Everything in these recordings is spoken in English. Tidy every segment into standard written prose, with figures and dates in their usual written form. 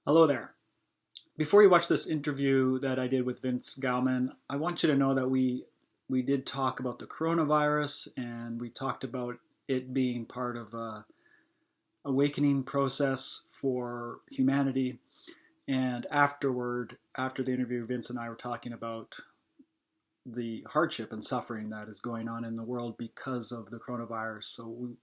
Hello there. Before you watch this interview that I did with Vince Gowmon, I want you to know that we did talk about the coronavirus and we talked about it being part of a awakening process for humanity. And after the interview, Vince and I were talking about the hardship and suffering that is going on in the world because of the coronavirus. So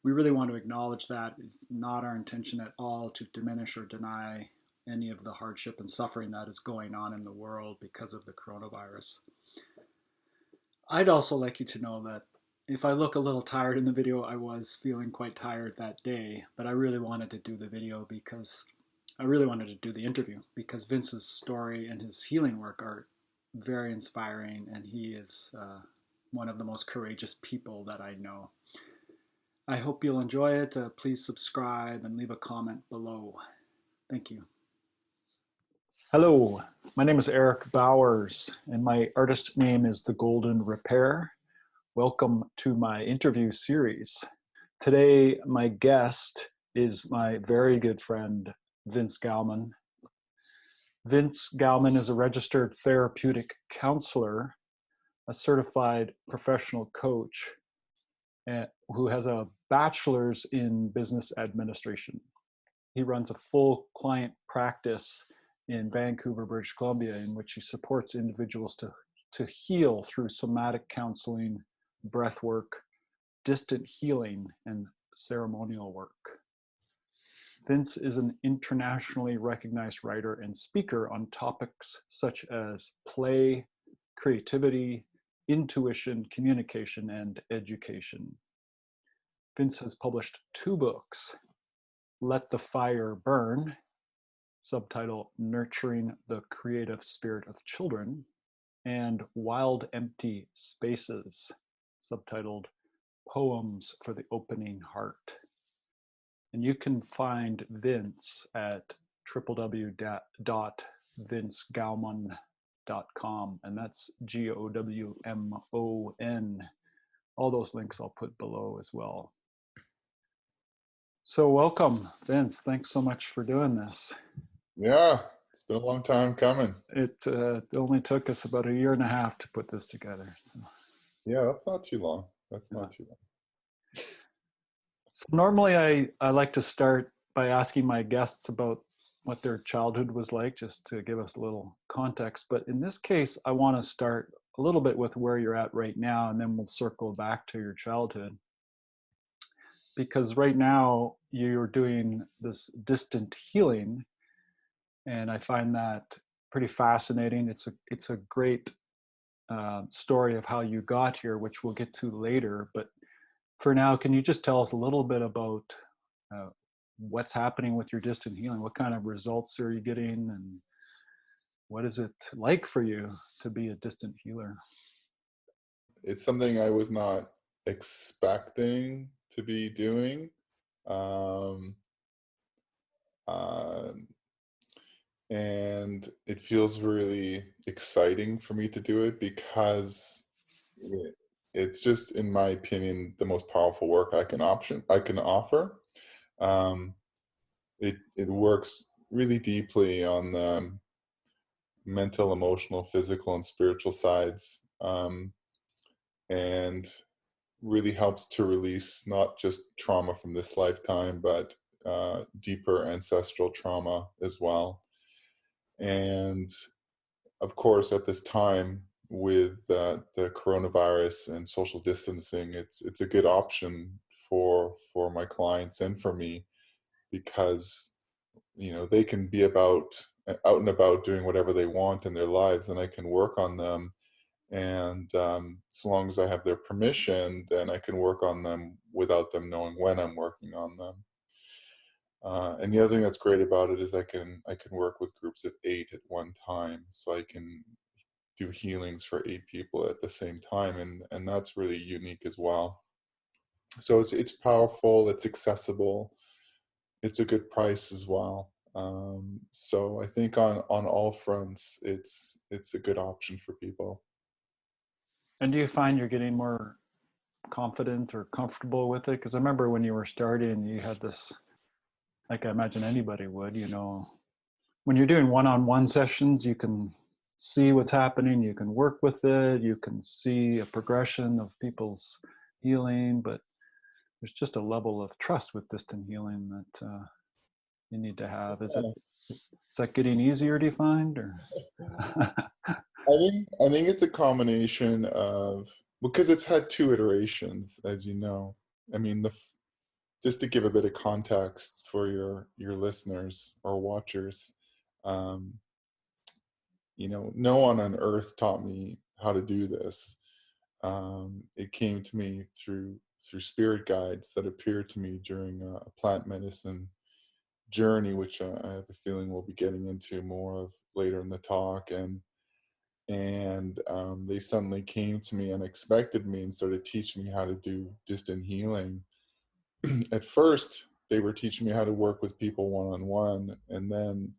we really want to acknowledge that. It's not our intention at all to diminish or deny any of the hardship and suffering that is going on in the world because of the coronavirus. I'd also like you to know that if I look a little tired in the video, I was feeling quite tired that day, but I really wanted to do the video because I really wanted to do the interview because Vince's story and his healing work are very inspiring, and he is one of the most courageous people that I know. I hope you'll enjoy it. Please subscribe and leave a comment below. Thank you. Hello, my name is Eric Bowers, and my artist name is The Golden Repair. Welcome to my interview series. Today, my guest is my very good friend, Vince Gowmon. Vince Gowmon is a registered therapeutic counselor, a certified professional coach, who has a bachelor's in business administration. He runs a full client practice in Vancouver, British Columbia, in which he supports individuals to heal through somatic counseling, breath work, distant healing, and ceremonial work. Vince is an internationally recognized writer and speaker on topics such as play, creativity, intuition, communication, and education. Vince has published 2 books, Let the Fire Burn, subtitle Nurturing the Creative Spirit of Children, and Wild Empty Spaces, subtitled Poems for the Opening Heart. And you can find Vince at www.vincegowmon.com, and that's Gowmon. All those links I'll put below as well. So welcome, Vince. Thanks so much for doing this. Yeah, it's been a long time coming. It only took us about 1.5 years to put this together. So. Yeah, that's not too long. That's not too long. So normally I like to start by asking my guests about what their childhood was like, just to give us a little context. But in this case, I want to start a little bit with where you're at right now, and then we'll circle back to your childhood. Because right now you're doing this distant healing, and I find that pretty fascinating. It's a great story of how you got here, which we'll get to later. But for now, can you just tell us a little bit about what's happening with your distant healing? What kind of results are you getting, and what is it like for you to be a distant healer? It's something I was not expecting to be doing. And it feels really exciting for me to do it because it's just, in my opinion, the most powerful work I can offer. It works really deeply on the mental, emotional, physical, and spiritual sides, and really helps to release not just trauma from this lifetime, but deeper ancestral trauma as well. And of course, at this time with the coronavirus and social distancing, it's a good option for my clients and for me, because they can be out and about doing whatever they want in their lives, and I can work on them. And so long as I have their permission, then I can work on them without them knowing when I'm working on them. And the other thing that's great about it is I can work with groups of 8 at one time, so I can do healings for 8 people at the same time, and that's really unique as well. So it's powerful, it's accessible, it's a good price as well. So I think on all fronts, it's a good option for people. And do you find you're getting more confident or comfortable with it? Because I remember when you were starting, you had this, like I imagine anybody would, when you're doing one-on-one sessions, you can see what's happening, you can work with it, you can see a progression of people's healing, but there's just a level of trust with distant healing that you need to have. Is that getting easier to find, or? I think it's a combination of, because it's had two iterations, as you know. I mean, just to give a bit of context for your listeners or watchers, um, no one on earth taught me how to do this. It came to me through spirit guides that appeared to me during a plant medicine journey, which I have a feeling we'll be getting into more of later in the talk. And they suddenly came to me unexpectedly and started teaching me how to do distant healing. At first, they were teaching me how to work with people one-on-one, and then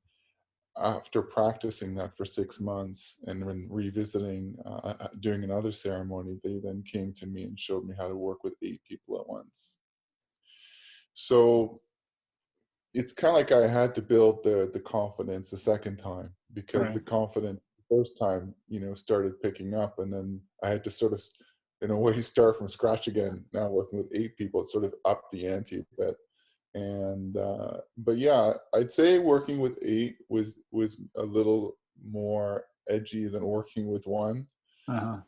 after practicing that for 6 months and when revisiting, doing another ceremony, they then came to me and showed me how to work with 8 people at once. So it's kind of like I had to build the confidence the second time, because Right. the confidence the first time, started picking up, and then I had to sort of, in a way, start from scratch again. Now working with 8 people, it sort of upped the ante a bit. And but yeah, I'd say working with 8 was a little more edgy than working with 1. Uh-huh.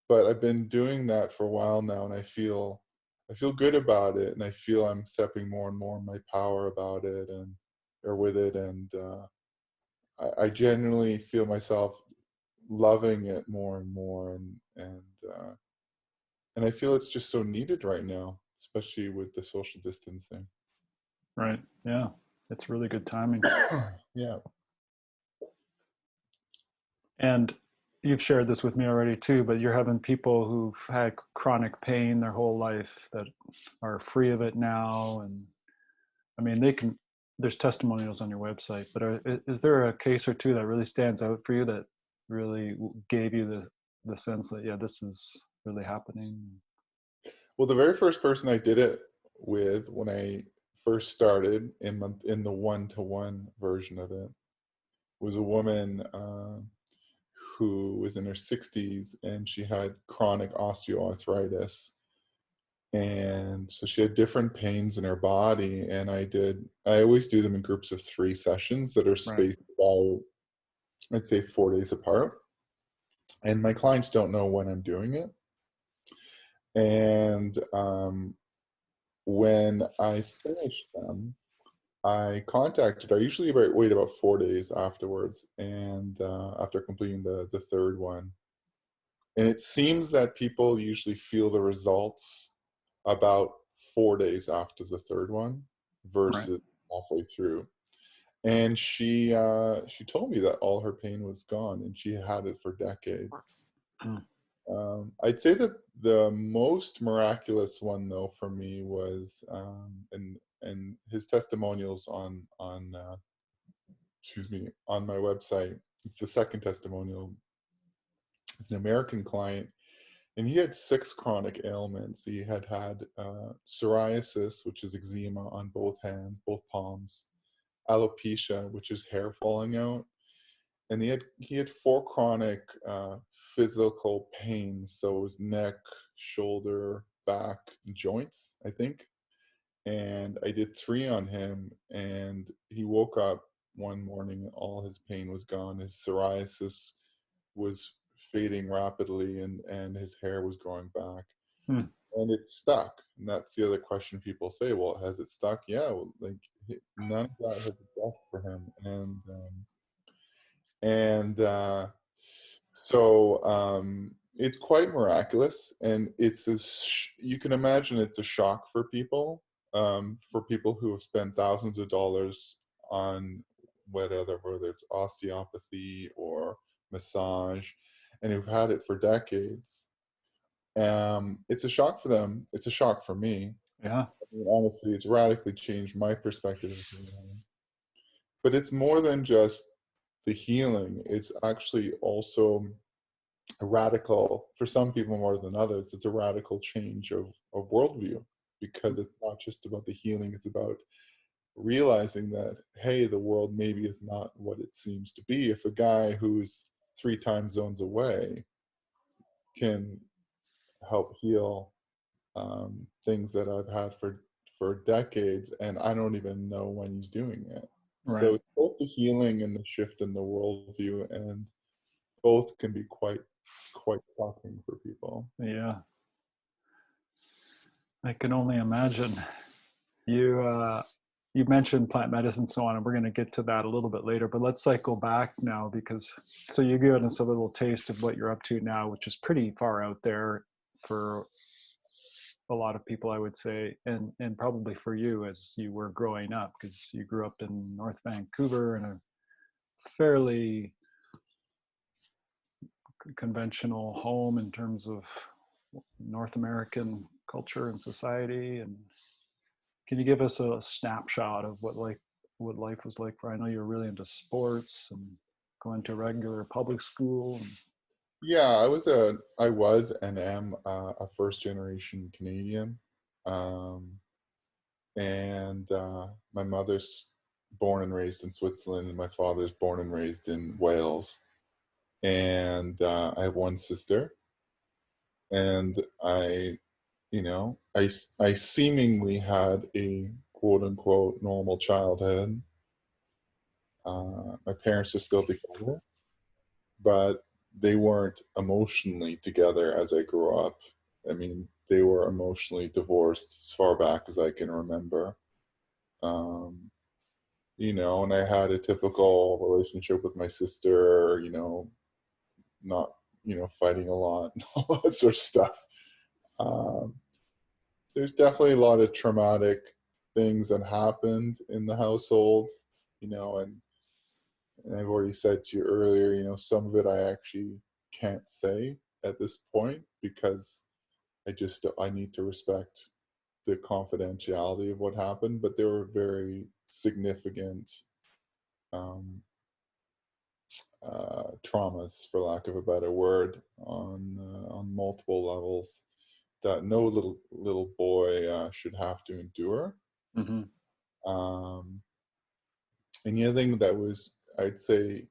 But I've been doing that for a while now, and I feel good about it, and I feel I'm stepping more and more in my power about it, or with it, and I genuinely feel myself loving it more and more, and I feel it's just so needed right now, especially with the social distancing. Right. Yeah. It's really good timing. Yeah. And you've shared this with me already too, but you're having people who've had chronic pain their whole life that are free of it now. And I mean, there's testimonials on your website, but is there a case or two that really stands out for you that really gave you the sense that, yeah, this is really happening? Well, the very first person I did it with, when I first started in the 1-to-1 version of it, was a woman who was in her 60s, and she had chronic osteoarthritis. And so she had different pains in her body, and I always do them in groups of 3 sessions that are Right. spaced about, I'd say, 4 days apart. And my clients don't know when I'm doing it. And when I finished them, I contacted her. I usually wait about 4 days afterwards, and after completing the third one. And it seems that people usually feel the results about 4 days after the third one Right. versus halfway through. And she told me that all her pain was gone, and she had it for decades. Mm. I'd say that the most miraculous one, though, for me was, and his testimonials on my website. It's the second testimonial. It's an American client, and he had 6 chronic ailments. He had psoriasis, which is eczema on both hands, both palms, alopecia, which is hair falling out, and he had 4 chronic physical pains. So it was neck, shoulder, back, joints, I think. And I did 3 on him, and he woke up one morning, all his pain was gone. His psoriasis was fading rapidly, and his hair was growing back. Mm. And it stuck. And that's the other question people say, well, has it stuck? Yeah, well, like, none of that has addressed for him. And so it's quite miraculous, and you can imagine it's a shock for people who have spent thousands of dollars on whether it's osteopathy or massage, and who've had it for decades. It's a shock for them. It's a shock for me. Yeah. I mean, honestly, it's radically changed my perspective of healing. But it's more than just the healing. It's actually also a radical, for some people more than others, it's a radical change of worldview, because it's not just about the healing, it's about realizing that, hey, the world maybe is not what it seems to be. If a guy who's 3 time zones away can help heal things that I've had for decades, and I don't even know when he's doing it. So Right. it's both the healing and the shift in the worldview, and both can be quite shocking for people. Yeah. I can only imagine. You mentioned plant medicine and so on, and we're going to get to that a little bit later, but let's cycle back now, because so you've given us a little taste of what you're up to now, which is pretty far out there for a lot of people, I would say, and probably for you as you were growing up, because you grew up in North Vancouver in a fairly conventional home in terms of North American culture and society. And can you give us a snapshot of what life was like for? I know you're really into sports and going to regular public school. Yeah, I was and am a first generation Canadian. Um, and my mother's born and raised in Switzerland, and my father's born and raised in Wales. And I have one sister, and I seemingly had a quote unquote normal childhood. My parents are still together, but they weren't emotionally together as I grew up. I mean, they were emotionally divorced as far back as I can remember. Um, and I had a typical relationship with my sister, not, fighting a lot and all that sort of stuff. Um, there's definitely a lot of traumatic things that happened in the household, and I've already said to you earlier, some of it I actually can't say at this point because I need to respect the confidentiality of what happened, but there were very significant traumas, for lack of a better word, on multiple levels that no little boy should have to endure. Mm-hmm. And the other thing that was, I'd say,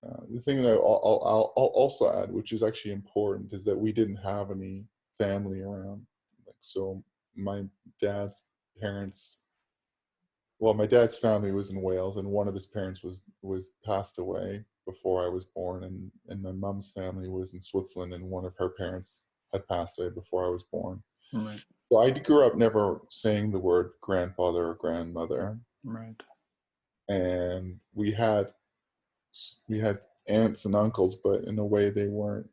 the thing that I'll also add, which is actually important, is that we didn't have any family around. So my dad's parents, well, my dad's family was in Wales, and one of his parents was passed away before I was born, and my mom's family was in Switzerland, and one of her parents had passed away before I was born. Right. So I grew up never saying the word grandfather or grandmother. Right. And we had aunts and uncles, but in a way they weren't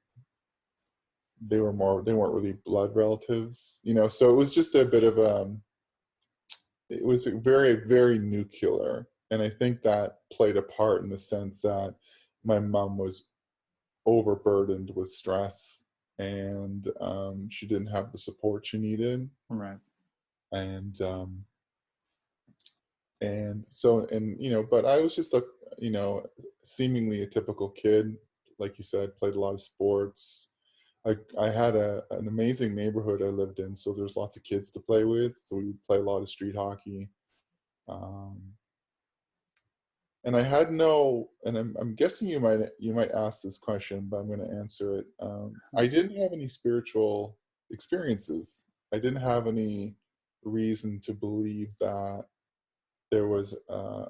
they weren't really blood relatives, so it was just a bit of it was very, very nuclear. And I think that played a part in the sense that my mom was overburdened with stress, and she didn't have the support she needed. Right. And so, but I was just seemingly a typical kid, like you said, played a lot of sports. I had an amazing neighborhood I lived in, so there's lots of kids to play with. So we would play a lot of street hockey. And I had no, and I'm guessing you might ask this question, but I'm going to answer it. I didn't have any spiritual experiences. I didn't have any reason to believe that there was, and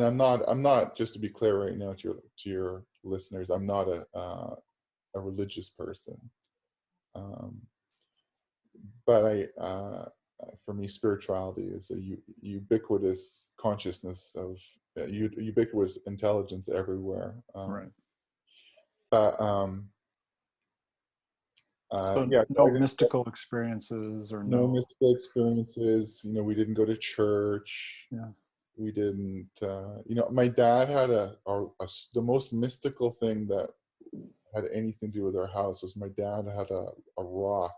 I'm not, just to be clear right now to your listeners, I'm not a religious person. But for me, spirituality is a ubiquitous consciousness of ubiquitous intelligence everywhere. Right. But So yeah, no mystical experiences or no no. mystical experiences. We didn't go to church. Yeah. We didn't. My dad had the most mystical thing that had anything to do with our house was my dad had a rock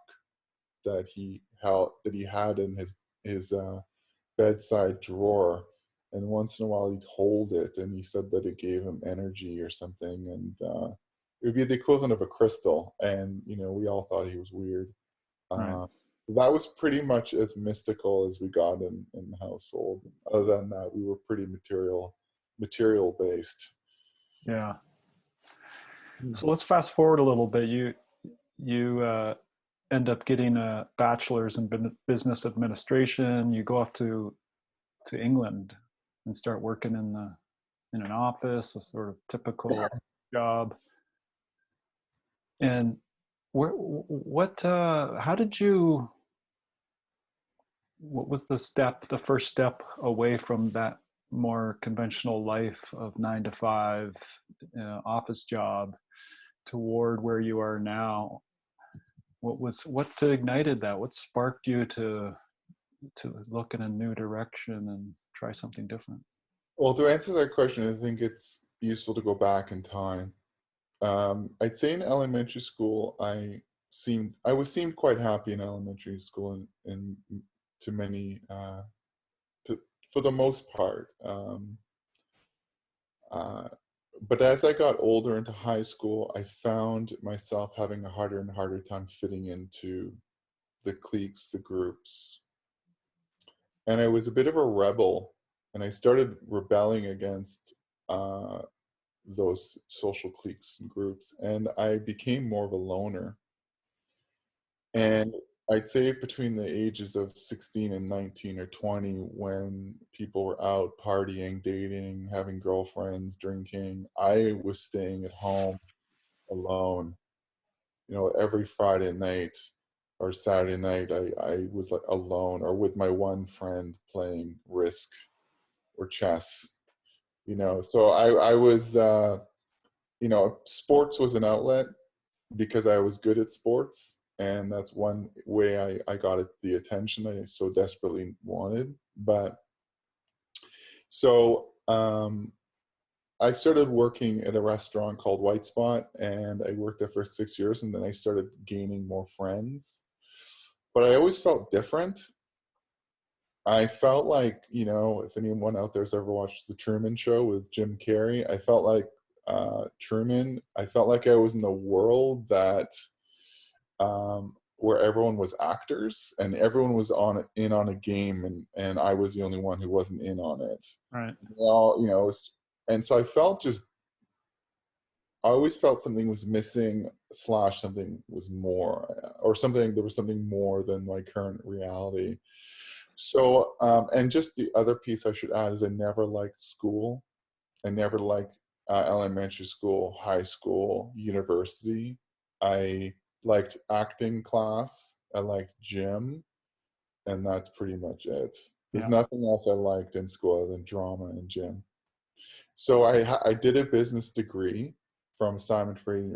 that he had in his bedside drawer, and once in a while he'd hold it, and he said that it gave him energy or something, and it would be the equivalent of a crystal, and we all thought he was weird. Right. That was pretty much as mystical as we got in the household. Other than that, we were pretty material based. Yeah. So let's fast forward a little bit. You end up getting a bachelor's in business administration. You go off to England and start working in an office, a sort of typical job. And how did you? What was the first step away from that more conventional life of 9 to 5 office job toward where you are now? What ignited that? What sparked you to look in a new direction and try something different? Well, to answer that question, I think it's useful to go back in time. I'd say in elementary school, I was seemed quite happy in elementary school, and to many, for the most part. Uh, but as I got older into high school, I found myself having a harder and harder time fitting into the cliques, the groups, and I was a bit of a rebel, and I started rebelling against those social cliques and groups, and I became more of a loner. And I'd say between the ages of 16 and 19 or 20, when people were out partying, dating, having girlfriends, drinking, I was staying at home alone. Every Friday night or Saturday night, I was like alone or with my one friend playing Risk or chess. So I was, sports was an outlet because I was good at sports, and that's one way I got the attention I so desperately wanted. But so I started working at a restaurant called White Spot, and I worked there for 6 years, and then I started gaining more friends. But I always felt different. I felt like, if anyone out there's ever watched The Truman Show with Jim Carrey, I felt like Truman. I felt like I was in a world that where everyone was actors and everyone was in on a game, and I was the only one who wasn't in on it. Right. Well, and so I always felt something was missing / something was more, or there was something more than my current reality. So, and just the other piece I should add is I never liked school. I never liked elementary school, high school, university. I liked acting class. I liked gym, and that's pretty much it. There's Yeah. nothing else I liked in school other than drama and gym. So I did a business degree from Simon Fraser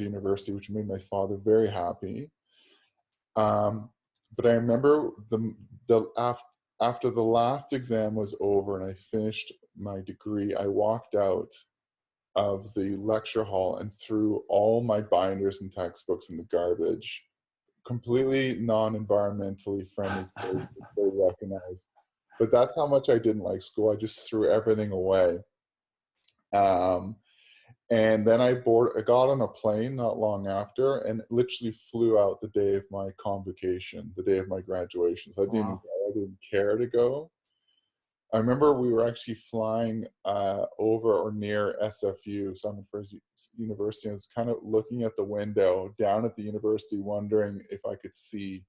University, which made my father very happy. But I remember after the last exam was over and I finished my degree, I walked out of the lecture hall and threw all my binders and textbooks in the garbage. Completely non-environmentally friendly place that they recognized. But that's how much I didn't like school. I just threw everything away. And then I got on a plane not long after and literally flew out the day of my convocation, the day of my graduation. So I didn't Wow. go. I didn't care to go. I remember we were actually flying over or near SFU, Simon Fraser University. I was kind of looking at the window down at the university, wondering if I could see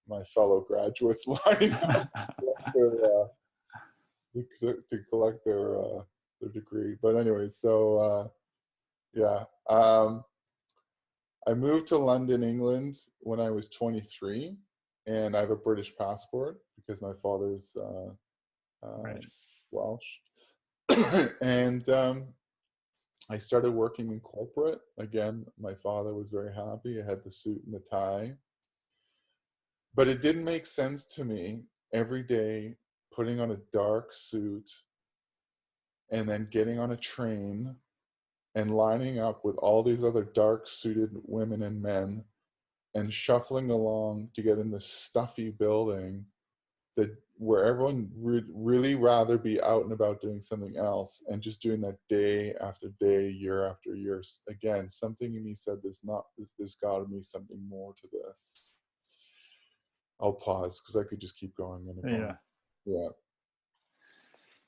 my fellow graduates lining up to collect their degree. But anyway, so yeah. I moved to London, England when I was 23, and I have a British passport because my father's Right. Welsh. And I started working in corporate. Again, my father was very happy. I had the suit and the tie. But it didn't make sense to me every day putting on a dark suit and then getting on a train and lining up with all these other dark suited women and men and shuffling along to get in this stuffy building where everyone would really rather be out and about doing something else, and just doing that day after day, year after year. Again, something in me said there's got to be something more to this. I'll pause because I could just keep going and Yeah. going. Yeah.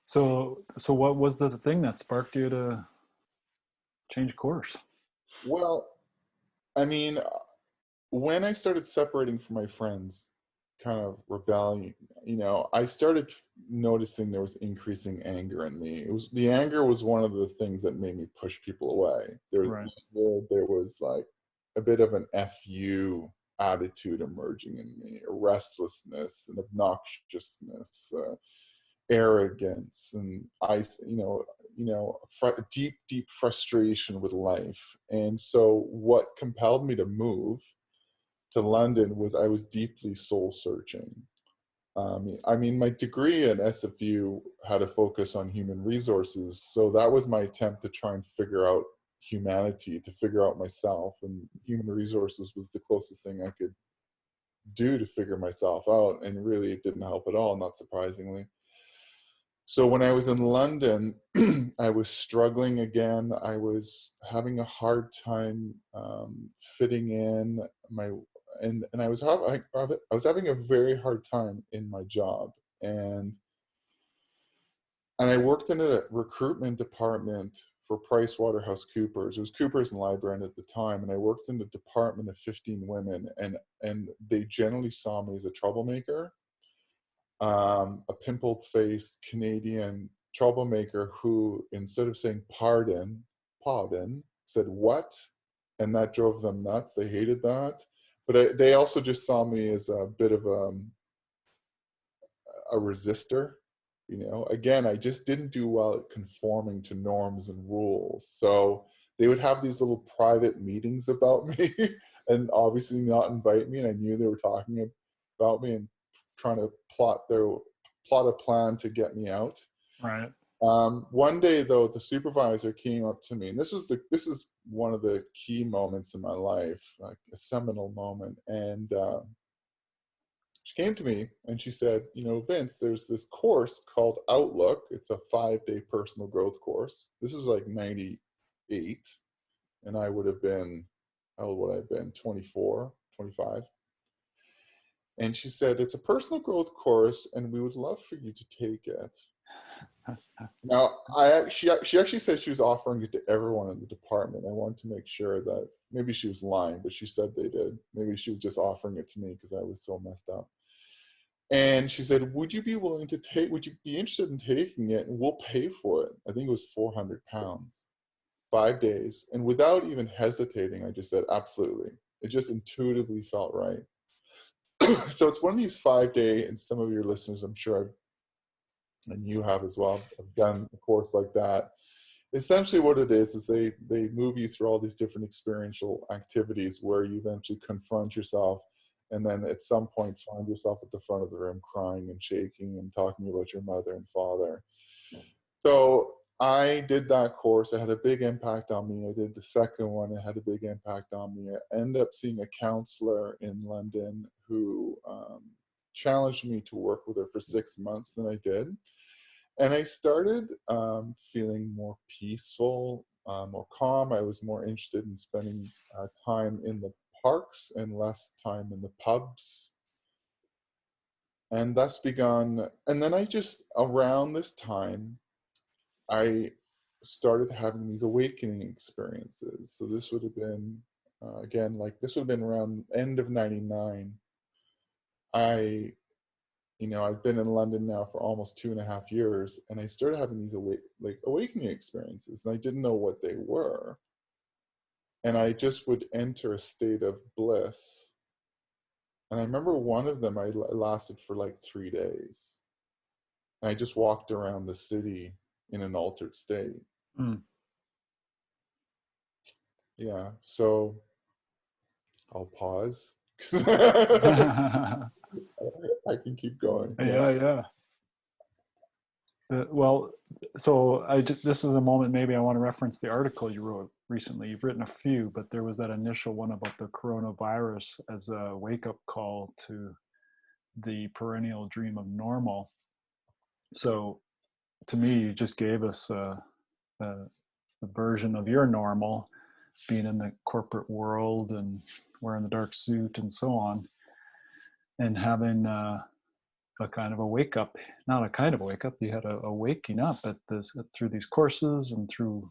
So what was the thing that sparked you to change course? Well, I mean, when I started separating from my friends, kind of rebelling, I started noticing there was increasing anger in me. The anger was one of the things that made me push people away. Right. There was like a bit of an FU attitude emerging in me, a restlessness and obnoxiousness, arrogance, and deep frustration with life. And so what compelled me to move to London was I was deeply soul searching. I mean, my degree at SFU had a focus on human resources, so that was my attempt to try and figure out humanity, to figure out myself, and human resources was the closest thing I could do to figure myself out, and really it didn't help at all, not surprisingly. So when I was in London, I was struggling again. I was having a hard time fitting in and I was having a very hard time in my job, and I worked in a recruitment department for PricewaterhouseCoopers. It was Coopers and Lybrand at the time, and I worked in the department of 15 women, and they generally saw me as a troublemaker, a pimpled-faced Canadian troublemaker who, instead of saying pardon, said what, and that drove them nuts. They hated that, but they also just saw me as a bit of a resistor. Again, I just didn't do well at conforming to norms and rules. So they would have these little private meetings about me and obviously not invite me. And I knew they were talking about me and trying to plot a plan to get me out. Right. One day though, the supervisor came up to me, and this is one of the key moments in my life, like a seminal moment. And she came to me and she said, Vince, there's this course called Outlook. It's a 5-day personal growth course. This is like 98. And I would have been, how old would I have been? 24, 25. And she said, it's a personal growth course and we would love for you to take it. Now, she actually said she was offering it to everyone in the department. I wanted to make sure that maybe she was lying, but she said they did. Maybe she was just offering it to me because I was so messed up. And she said, would you be interested in taking it? And we'll pay for it. I think it was £400, 5 days. And without even hesitating, I just said, absolutely. It just intuitively felt right. So it's one of these 5-day, and some of your listeners, I'm sure and you have as well, have done a course like that. Essentially what it is they move you through all these different experiential activities where you eventually confront yourself, and then at some point find yourself at the front of the room crying and shaking and talking about your mother and father. So I did that course. It had a big impact on me. I did the second one. It had a big impact on me. I ended up seeing a counselor in London who challenged me to work with her for 6 months than I did. And I started feeling more peaceful, more calm. I was more interested in spending time in the parks and less time in the pubs. And that's begun. And then around this time, I started having these awakening experiences. So this would have been, this would have been around end of 99. I've been in London now for almost 2.5 years, and I started having these awakening experiences, and I didn't know what they were. And I just would enter a state of bliss. And I remember one of them, I lasted for like 3 days. And I just walked around the city in an altered state. Mm. Yeah, so I'll pause. I can keep going. Yeah. Well, so this is a moment maybe I want to reference the article you wrote recently. You've written a few, but there was that initial one about the coronavirus as a wake-up call to the perennial dream of normal. So to me, you just gave us a version of your normal, being in the corporate world and wearing the dark suit and so on. and having a kind of a wake up, not a kind of a wake up, you had a waking up at this through these courses and through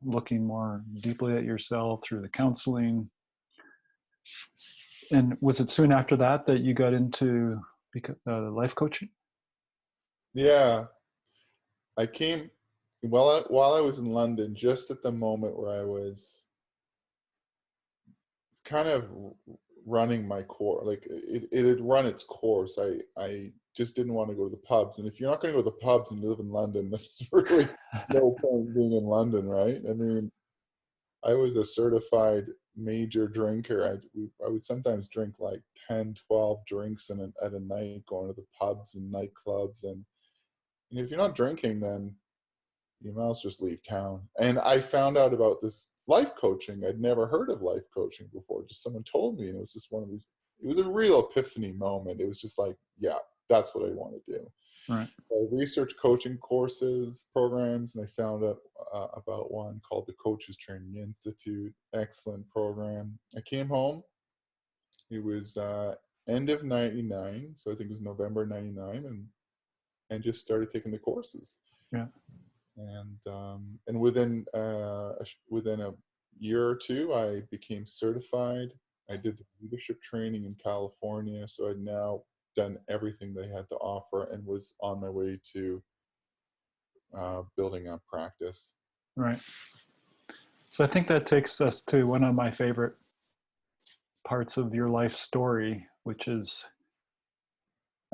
looking more deeply at yourself through the counseling. And was it soon after that that you got into life coaching? Yeah, I came while I was in London, just at the moment where I was kind of running my course. Like it had run its course. I just didn't want to go to the pubs. And if you're not going to go to the pubs and you live in London, there's really no point being in London, right? I mean, I was a certified major drinker. I would sometimes drink like 10, 12 drinks at a night, going to the pubs and nightclubs. And if you're not drinking, then you might as well just leave town. And I found out about this life coaching. I'd never heard of life coaching before. Just someone told me, and it was just one of these, it was a real epiphany moment. It was just like, yeah, that's what I want to do. Right. I researched coaching courses, programs, and I found out about one called the Coaches Training Institute. Excellent program. I came home. It was end of 99, so I think it was November 99, and just started taking the courses. Yeah. And within a year or two, I became certified. I did the leadership training in California, so I'd now done everything they had to offer and was on my way to building up practice. Right. So I think that takes us to one of my favorite parts of your life story, which is,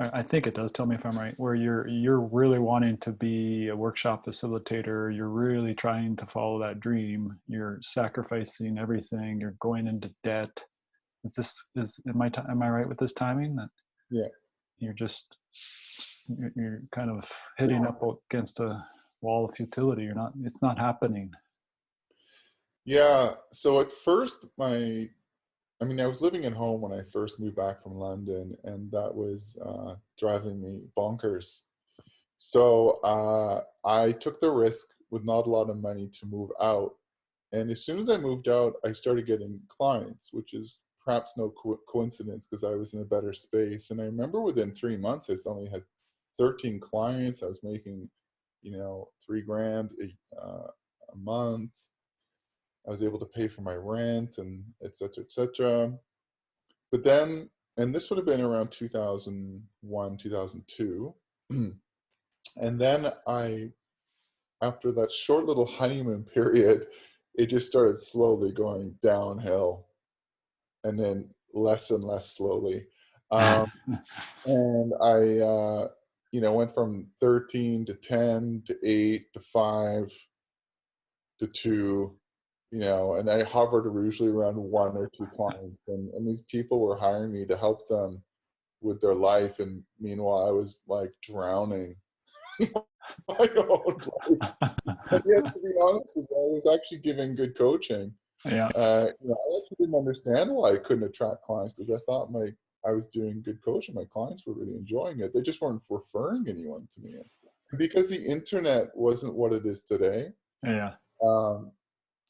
I think it does, tell me if I'm right, where you're really wanting to be a workshop facilitator. You're really trying to follow that dream. You're sacrificing everything. You're going into debt. Am I right with this timing, that Yeah. you're kind of hitting up against a wall of futility? It's not happening. Yeah. So at first, I was living at home when I first moved back from London, and that was driving me bonkers. So I took the risk with not a lot of money to move out. And as soon as I moved out, I started getting clients, which is perhaps no coincidence because I was in a better space. And I remember within 3 months, I suddenly had 13 clients. I was making, $3,000 a month. I was able to pay for my rent and et cetera, et cetera. But then, and this would have been around 2001, 2002. And then after that short little honeymoon period, it just started slowly going downhill, and then less and less slowly. And I, went from 13 to 10 to 8 to 5 to 2, and I hovered usually around 1 or 2 clients. And these people were hiring me to help them with their life. And meanwhile, I was like drowning my own life. And yet, to be honest with you, I was actually giving good coaching. Yeah. I actually didn't understand why I couldn't attract clients, because I thought I was doing good coaching. My clients were really enjoying it. They just weren't referring anyone to me. And because the internet wasn't what it is today, Yeah.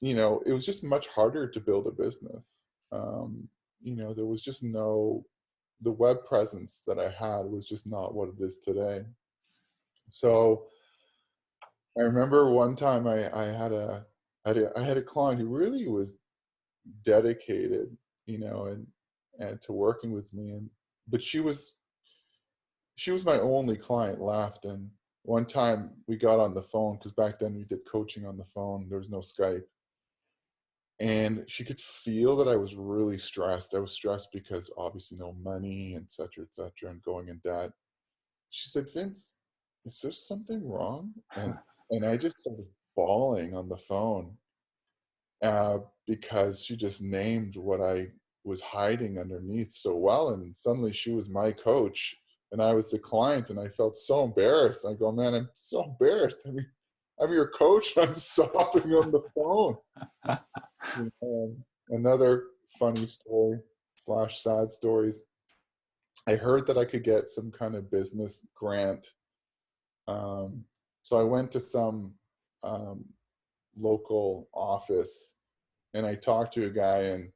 it was just much harder to build a business. There was just the web presence that I had was just not what it is today. So I remember one time I had a client who really was dedicated, and to working with me, but she was my only client left. And one time we got on the phone, because back then we did coaching on the phone. There was no Skype. And she could feel that I was really stressed. I was stressed because obviously no money, et cetera, and going in debt. She said, "Vince, is there something wrong?" And I just started bawling on the phone, because she just named what I was hiding underneath so well. And suddenly she was my coach and I was the client, and I felt so embarrassed. I go, "Man, I'm so embarrassed. I mean, I'm your coach and I'm sobbing on the phone." Another funny story / sad stories. I heard that I could get some kind of business grant. So I went to some local office and I talked to a guy, and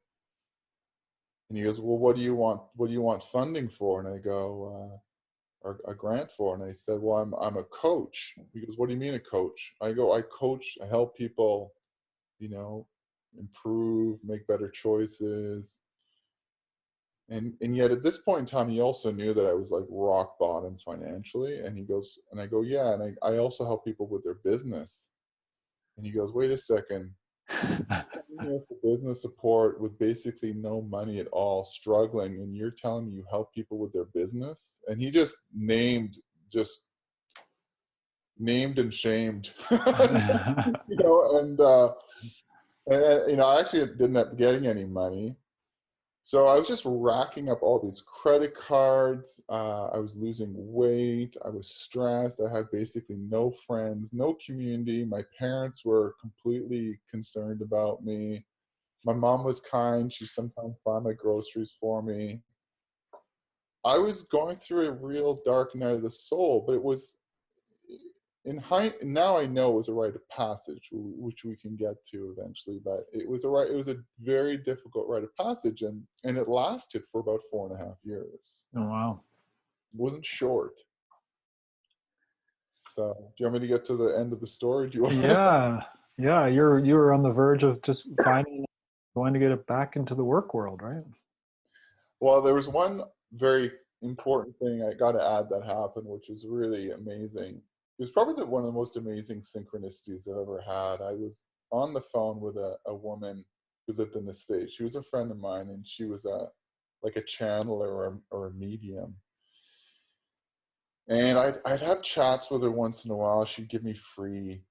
And he goes, well, what do you want funding for? And I go, or a grant for? And I said, well, I'm a coach. He goes, what do you mean a coach? I go, I coach, I help people, improve, make better choices. And yet at this point in time, he also knew that I was like rock bottom financially. And he goes, and I go, yeah. And I also help people with their business. And he goes, wait a second. Here for business support with basically no money at all, struggling, and you're telling me you help people with their business? And he just named and shamed, and I actually didn't end up getting any money. So I was just racking up all these credit cards. I was losing weight. I was stressed. I had basically no friends, no community. My parents were completely concerned about me. My mom was kind. She sometimes buy my groceries for me. I was going through a real dark night of the soul, but it was now I know it was a rite of passage, which we can get to eventually. But it was a very difficult rite of passage, and it lasted for about 4.5 years. Oh, wow. It wasn't short. So, do you want me to get to the end of the story? Do you want? Yeah. You were on the verge of just going to get it back into the work world, right? Well, there was one very important thing I got to add that happened, which was really amazing. It was probably one of the most amazing synchronicities I've ever had. I was on the phone with a woman who lived in the States. She was a friend of mine, and she was like a channeler or a medium. And I'd have chats with her once in a while. She'd give me free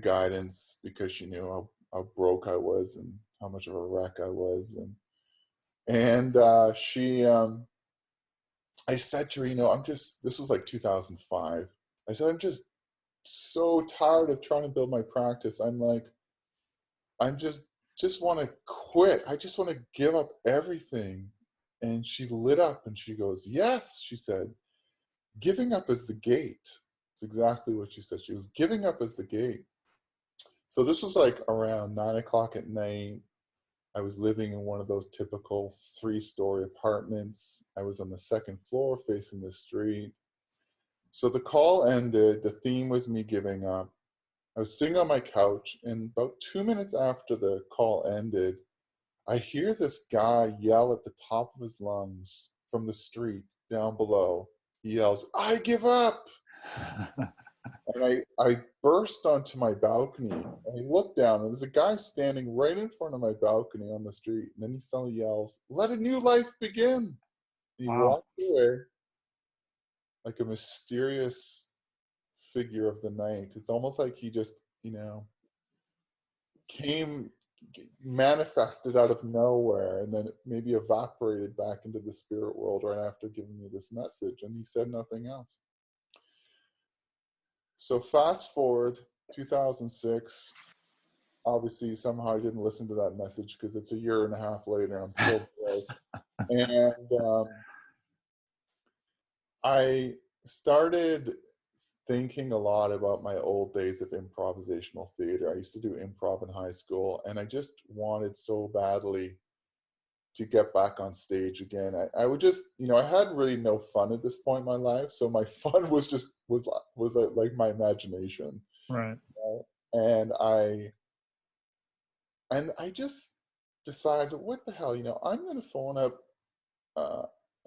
guidance because she knew how broke I was and how much of a wreck I was. And I said to her, this was like 2005. I said, I'm just so tired of trying to build my practice. I'm just want to quit. I just want to give up everything. And she lit up and she goes, yes, she said, giving up is the gate. It's exactly what she said. She was giving up as the gate. So this was like around 9:00 at night. I was living in one of those typical 3-story apartments. I was on the second floor facing the street. So the call ended. The theme was me giving up. I was sitting on my couch, and about 2 minutes after the call ended, I hear this guy yell at the top of his lungs from the street down below. He yells, I give up. And I burst onto my balcony. And I look down, and there's a guy standing right in front of my balcony on the street. And then he suddenly yells, let a new life begin. And he walked away like a mysterious figure of the night. It's almost like he just, manifested out of nowhere and then maybe evaporated back into the spirit world right after giving me this message. And he said nothing else. So fast forward 2006, obviously somehow I didn't listen to that message because it's 1.5 years later. I'm still broke. And I started thinking a lot about my old days of improvisational theater. I used to do improv in high school, and I just wanted so badly to get back on stage again. I would just, I had really no fun at this point in my life. So my fun was like my imagination. Right. And I just decided, what the hell, I'm going to phone up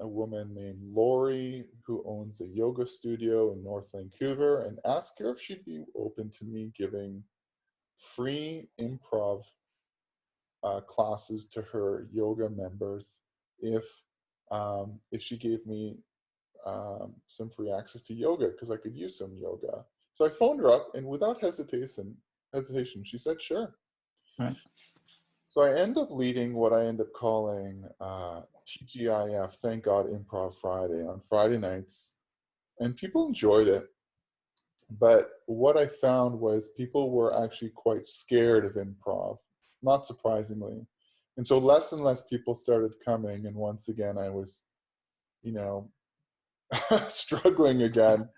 a woman named Lori who owns a yoga studio in North Vancouver and ask her if she'd be open to me giving free improv classes to her yoga members if she gave me some free access to yoga because I could use some yoga. So I phoned her up, and without hesitation, she said sure. Right. So I end up leading what I end up calling TGIF, Thank God Improv Friday, on Friday nights, and people enjoyed it. But what I found was people were actually quite scared of improv, not surprisingly. And so less and less people started coming. And once again, I was, struggling again.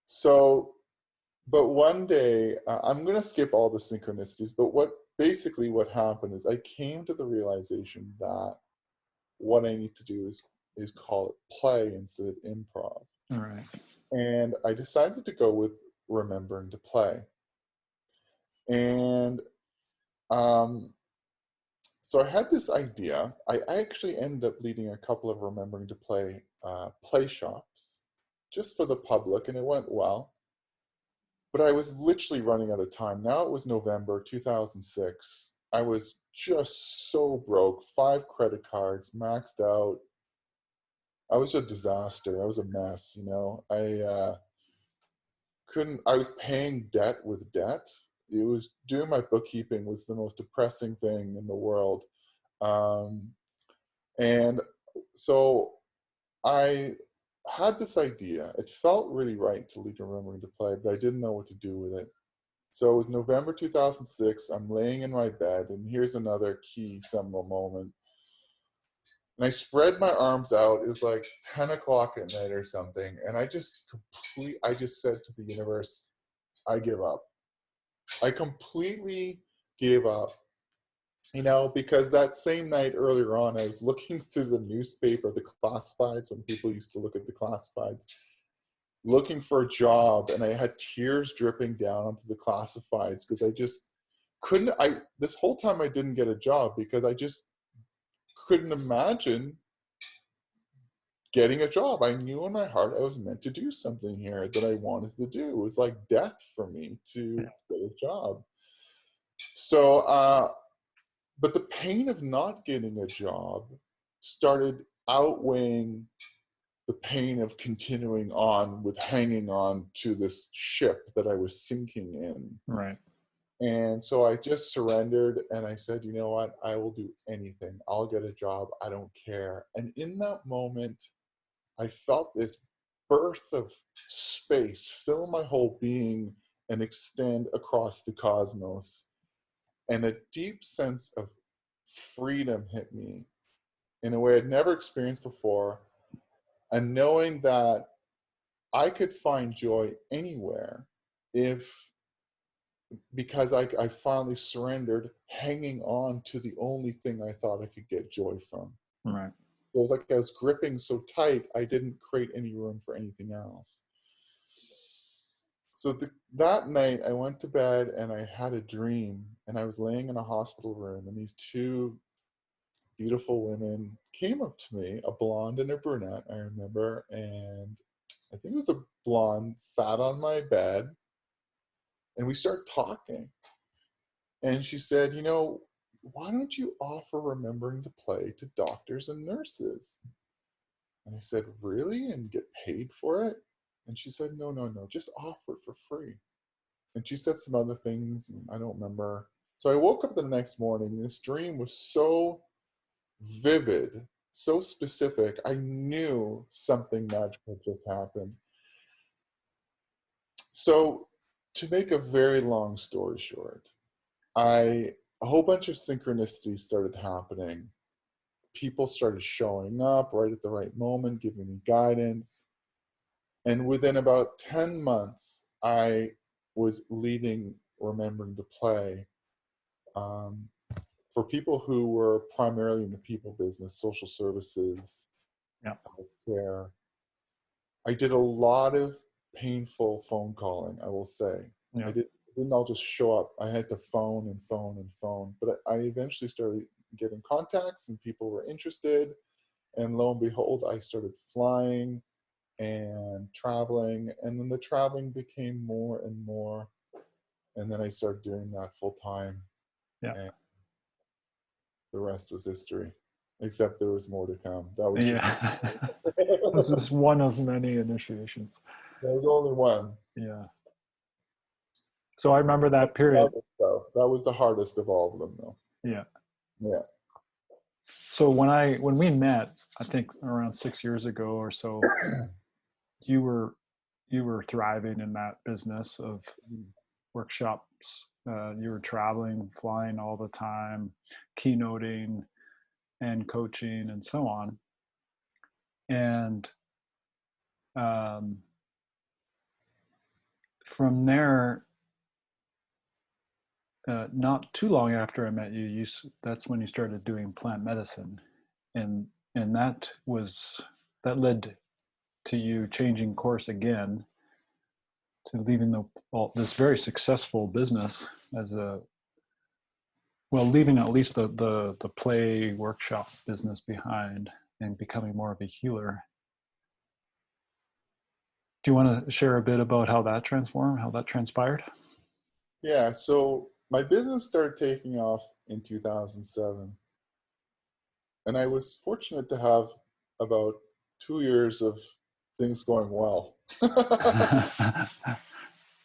So, but one day, I'm going to skip all the synchronicities, but what happened is I came to the realization that what I need to do is call it play instead of improv. All right. And I decided to go with remembering to play. And so I had this idea. I actually ended up leading a couple of remembering to play play shops just for the public, and it went well. But I was literally running out of time. Now it was November 2006. I was just so broke, 5 credit cards, maxed out. I was a disaster. I was a mess, you know. I was paying debt with debt. It was doing my bookkeeping was the most depressing thing in the world. Um, and so I had this idea. It felt really right to lead Remembering to Play, but I didn't know what to do with it. So it was November 2006. I'm laying in my bed, and here's another key seminal moment. And I spread my arms out. It was like 10 o'clock at night or something. And I just said to the universe, I give up. I completely gave up, you know, because that same night earlier on, I was looking through the newspaper, the classifieds, when people used to look at the classifieds, looking for a job, and I had tears dripping down onto the classifieds because I just couldn't, this whole time I didn't get a job because I just couldn't imagine getting a job. I knew in my heart I was meant to do something here that I wanted to do. It was like death for me to get a job. So, but the pain of not getting a job started outweighing the pain of continuing on with hanging on to this ship that I was sinking in. Right. And so I just surrendered and I said, you know what? I will do anything. I'll get a job. I don't care. And in that moment, I felt this birth of space fill my whole being and extend across the cosmos. And a deep sense of freedom hit me in a way I'd never experienced before. And knowing that I could find joy anywhere because I finally surrendered hanging on to the only thing I thought I could get joy from. Right. It was like I was gripping so tight, I didn't create any room for anything else. So that night I went to bed and I had a dream, and I was laying in a hospital room, and these 2 beautiful women came up to me, a blonde and a brunette, I remember, and I think it was a blonde, sat on my bed, and we started talking. And she said, you know, why don't you offer remembering to play to doctors and nurses? And I said, really? And get paid for it? And she said, no, just offer it for free. And she said some other things, and I don't remember. So I woke up the next morning, and this dream was so vivid, so specific. I knew something magical just happened. So to make a very long story short, a whole bunch of synchronicities started happening. People started showing up right at the right moment, giving me guidance. And within about 10 months, I was leading Remembering to Play for people who were primarily in the people business, social services, healthcare. I did a lot of painful phone calling, I will say. Yeah. I didn't all just show up. I had to phone and phone and phone. But I eventually started getting contacts and people were interested. And lo and behold, I started flying and traveling. And then the traveling became more and more. And then I started doing that full time. Yeah. And the rest was history. Except there was more to come. That was just This is one of many initiations. There was only one. Yeah. So I remember that period. That was the hardest of all of them, though. Yeah. Yeah. So when we met, I think around 6 years ago or so, you were thriving in that business of workshops. You were traveling, flying all the time, keynoting and coaching and so on. And from there, not too long after I met you, that's when you started doing plant medicine, and and that led to you changing course again, to leaving this very successful business as leaving at least the play workshop business behind and becoming more of a healer. Do you want to share a bit about how that transpired? Yeah, so my business started taking off in 2007. And I was fortunate to have about 2 years of things going well.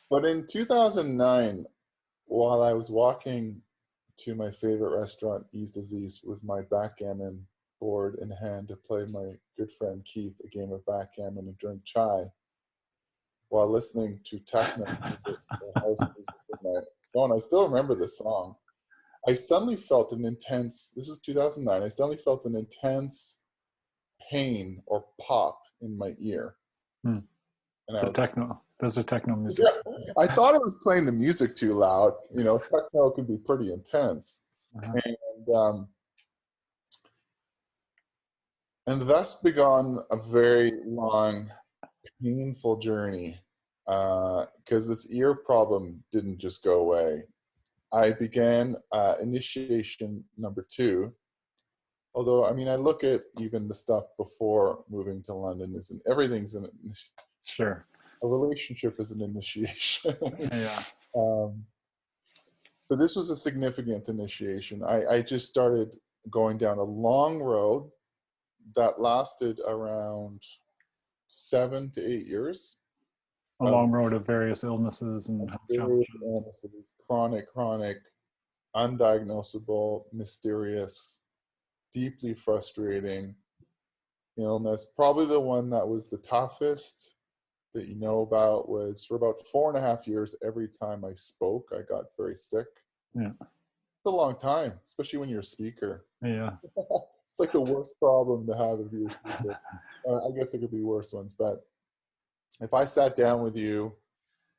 But in 2009, while I was walking to my favorite restaurant, East is East, with my backgammon board in hand to play my good friend Keith a game of backgammon and drink chai while listening to techno music or house music in my phone. I still remember this song. I suddenly felt this was 2009, I suddenly felt an intense pain or pop in my ear. Hmm. And I was Those are techno music. Yeah, I thought I was playing the music too loud. Techno could be pretty intense. Uh-huh. And thus began a very long, painful journey, because this ear problem didn't just go away. I began initiation number 2. Although, I look at even the stuff before moving to London, everything's an initiation. Sure. A relationship is an initiation. Yeah. But this was a significant initiation. I just started going down a long road that lasted around 7 to 8 years. A long road of various illnesses and health challenges. Illnesses, chronic, undiagnosable, mysterious, deeply frustrating illness. Probably the one that was the toughest that you know about was for about 4.5 years. Every time I spoke, I got very sick. Yeah. It's a long time, especially when you're a speaker. Yeah. It's like the worst problem to have if you're a speaker. I guess there could be worse ones, but if I sat down with you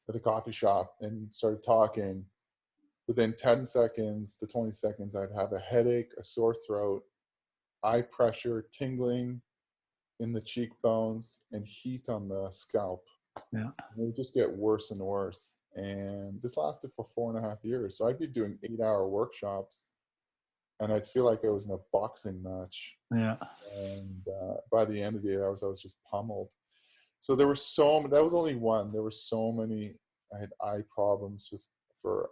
at a coffee shop and started talking, within 10 seconds to 20 seconds, I'd have a headache, a sore throat, eye pressure, tingling in the cheekbones, and heat on the scalp. Yeah. And it would just get worse and worse. And this lasted for 4.5 years. So I'd be doing 8-hour workshops, and I'd feel like I was in a boxing match. Yeah. And by the end of the 8 hours, I was just pummeled. So that was only one. There were so many. I had eye problems just for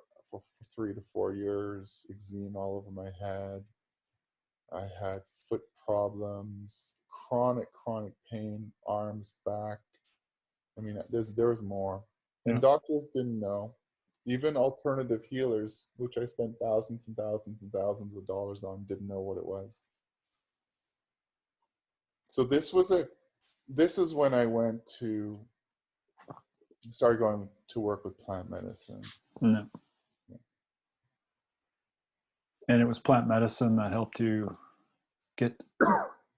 3 to 4 years, eczema all over my head. I had foot problems, chronic pain, arms, back. There was more. And doctors didn't know. Even alternative healers, which I spent thousands and thousands and thousands of dollars on, didn't know what it was. So this is when I started going to work with plant medicine. Yeah. And it was plant medicine that helped you get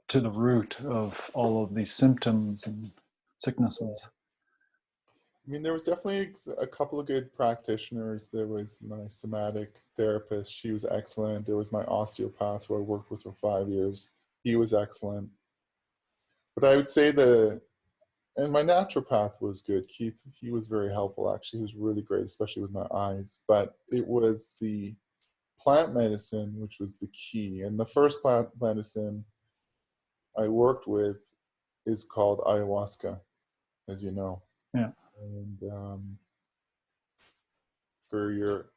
to the root of all of these symptoms and sicknesses. There was definitely a couple of good practitioners. There was my somatic therapist. She was excellent. There was my osteopath who I worked with for 5 years. He was excellent. But I would say and my naturopath was good. Keith, he was very helpful, actually. He was really great, especially with my eyes. But it was the plant medicine which was the key. And the first plant medicine I worked with is called ayahuasca, as you know. Yeah. And for your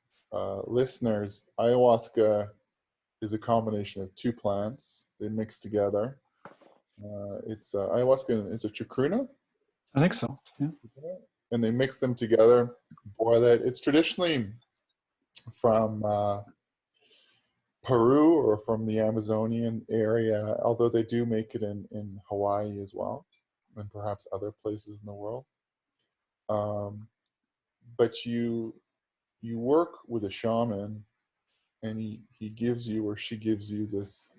listeners, ayahuasca is a combination of 2 plants. They mix together. It's ayahuasca is a chacruna. I think so. Yeah. And they mix them together, boil it. It's traditionally from Peru or from the Amazonian area, although they do make it in Hawaii as well, and perhaps other places in the world. But you work with a shaman, and he gives you or she gives you this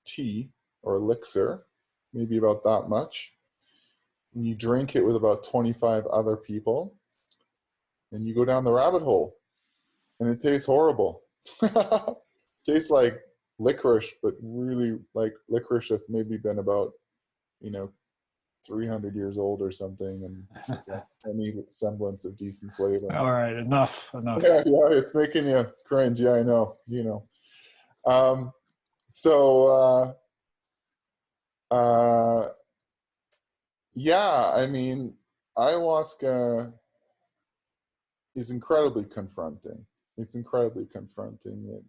tea or elixir, maybe about that much. And you drink it with about 25 other people, and you go down the rabbit hole, and it tastes horrible. Tastes like licorice, but really like licorice that's maybe been about, 300 years old or something, and just like any semblance of decent flavor. All right, enough. Yeah, it's making you cringe. Yeah, I know. Um, so yeah, I mean, ayahuasca is incredibly confronting. It's incredibly confronting.